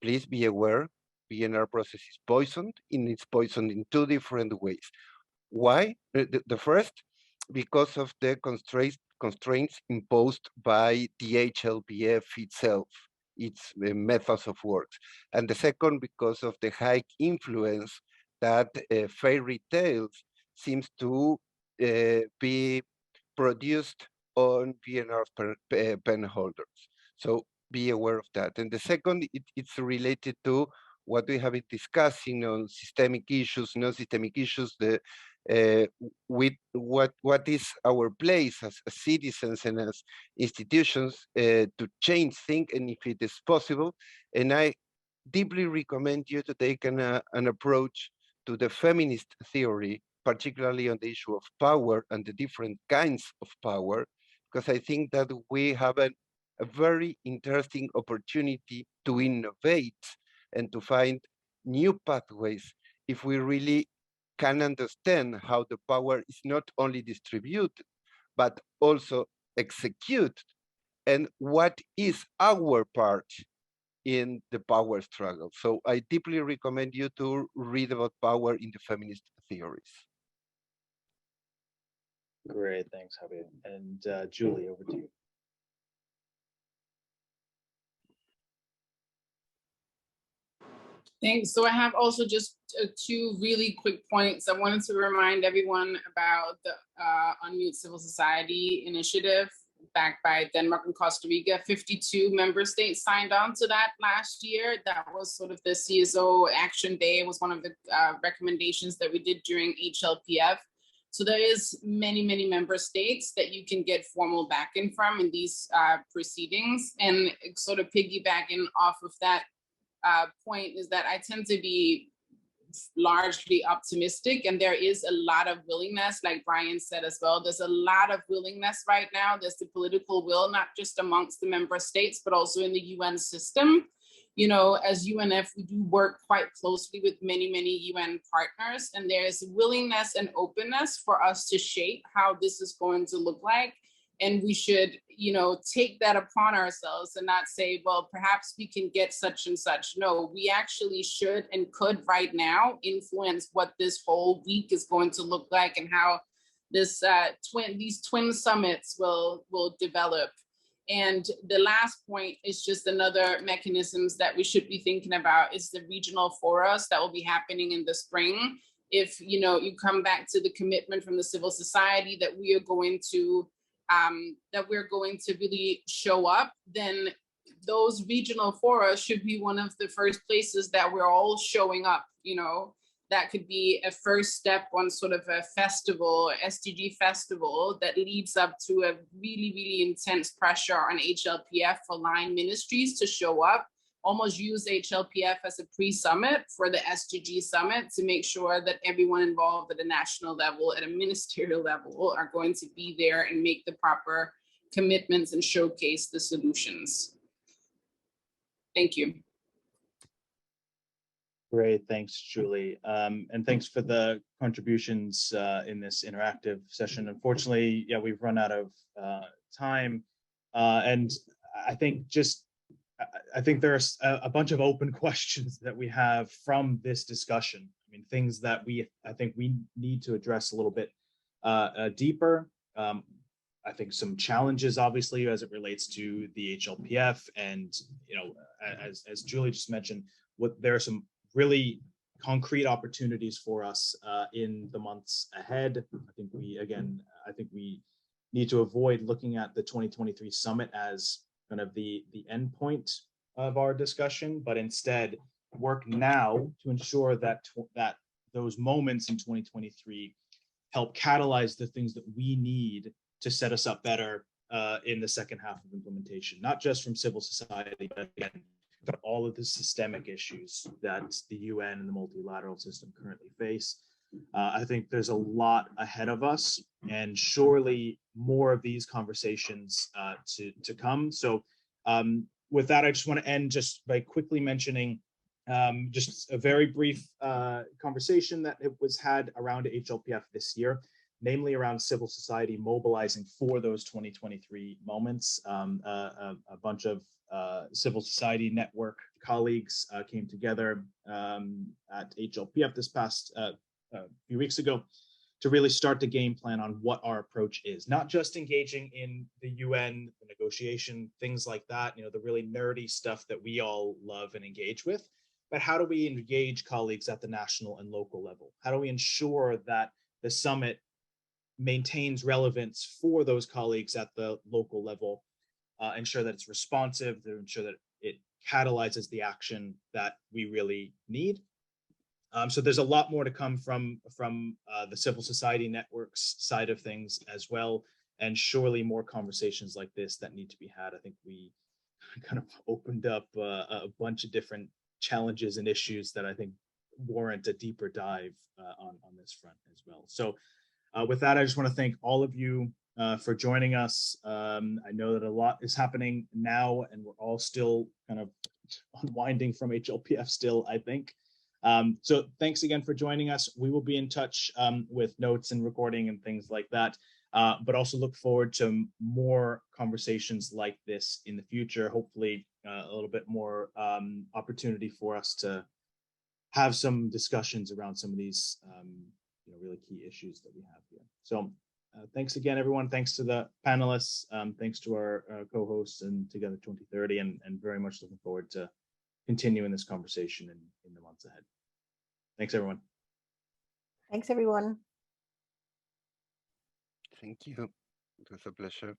please be aware PNR process is poisoned, and it's poisoned in two different ways. Why? The first, because of the constraints imposed by the HLPF itself, its methods of work. And the second, because of the high influence that fairy tales seems to be produced on PNR pen holders. So be aware of that. And the second, it's related to what we have been discussing on systemic issues, non-systemic issues, with what is our place as citizens and as institutions to change things, and if it is possible. And I deeply recommend you to take an approach to the feminist theory, particularly on the issue of power and the different kinds of power, because I think that we have a very interesting opportunity to innovate and to find new pathways if we really can understand how the power is not only distributed, but also executed, and what is our part in the power struggle. So I deeply recommend you to read about power in the feminist theories. Great, thanks, Javier. And Julie, over to you. Thanks. So I have also just two really quick points. I wanted to remind everyone about the Unmute Civil Society initiative backed by Denmark and Costa Rica. 52 member states signed on to that last year. That was sort of the CSO Action Day. It was one of the recommendations that we did during HLPF. So there is many member states that you can get formal backing from in these proceedings. And sort of piggybacking off of that point is that I tend to be largely optimistic, and there is a lot of willingness, like Brian said as well. There's a lot of willingness right now. There's the political will, not just amongst the member states, but also in the UN system. You know, as UNF, we do work quite closely with many UN partners, and there's willingness and openness for us to shape how this is going to look like. And we should, you know, take that upon ourselves and not say, well, perhaps we can get such and such. No, we actually should and could right now influence what this whole week is going to look like and how this these twin summits will develop. And the last point is just another mechanisms that we should be thinking about is the regional forums that will be happening in the spring. If, you know, you come back to the commitment from the civil society that we are going to really show up, then those regional fora should be one of the first places that we're all showing up. You know, that could be a first step on sort of a festival, SDG festival, that leads up to a really intense pressure on HLPF for line ministries to show up. Almost use HLPF as a pre-summit for the SDG summit to make sure that everyone involved at a national level, at a ministerial level, are going to be there and make the proper commitments and showcase the solutions. Thank you. Great, thanks, Julie. And thanks for the contributions in this interactive session. Unfortunately, yeah, we've run out of time. And I think there's a bunch of open questions that we have from this discussion. I mean, things that I think we need to address a little bit deeper. I think some challenges, obviously, as it relates to the HLPF, and you know, as Julie just mentioned, there are some really concrete opportunities for us in the months ahead. I think we need to avoid looking at the 2023 summit as kind of the end point of our discussion, but instead work now to ensure that those moments in 2023 help catalyze the things that we need to set us up better in the second half of implementation, not just from civil society, but again, all of the systemic issues that the UN and the multilateral system currently face. I think there's a lot ahead of us, and surely more of these conversations to come. So with that, I just want to end just by quickly mentioning just a very brief conversation that it was had around HLPF this year, namely around civil society mobilizing for those 2023 moments. A bunch of civil society network colleagues came together at HLPF this past few weeks ago to really start the game plan on what our approach is, not just engaging in the UN, the negotiation, things like that, you know, the really nerdy stuff that we all love and engage with, but how do we engage colleagues at the national and local level? How do we ensure that the summit maintains relevance for those colleagues at the local level, ensure that it's responsive, to ensure that it catalyzes the action that we really need. So there's a lot more to come from the civil society networks side of things as well, and surely more conversations like this that need to be had. I think we kind of opened up a bunch of different challenges and issues that I think warrant a deeper dive on this front as well. So with that, I just want to thank all of you for joining us. I know that a lot is happening now, and we're all still kind of unwinding from HLPF still, I think. So thanks again for joining us. We will be in touch with notes and recording and things like that, but also look forward to more conversations like this in the future. Hopefully a little bit more opportunity for us to have some discussions around some of these really key issues that we have here. So thanks again, everyone. Thanks to the panelists. Thanks to our co-hosts and Together 2030, and very much looking forward to continuing this conversation in the months ahead. Thanks, everyone. Thanks, everyone. Thank you. It was a pleasure.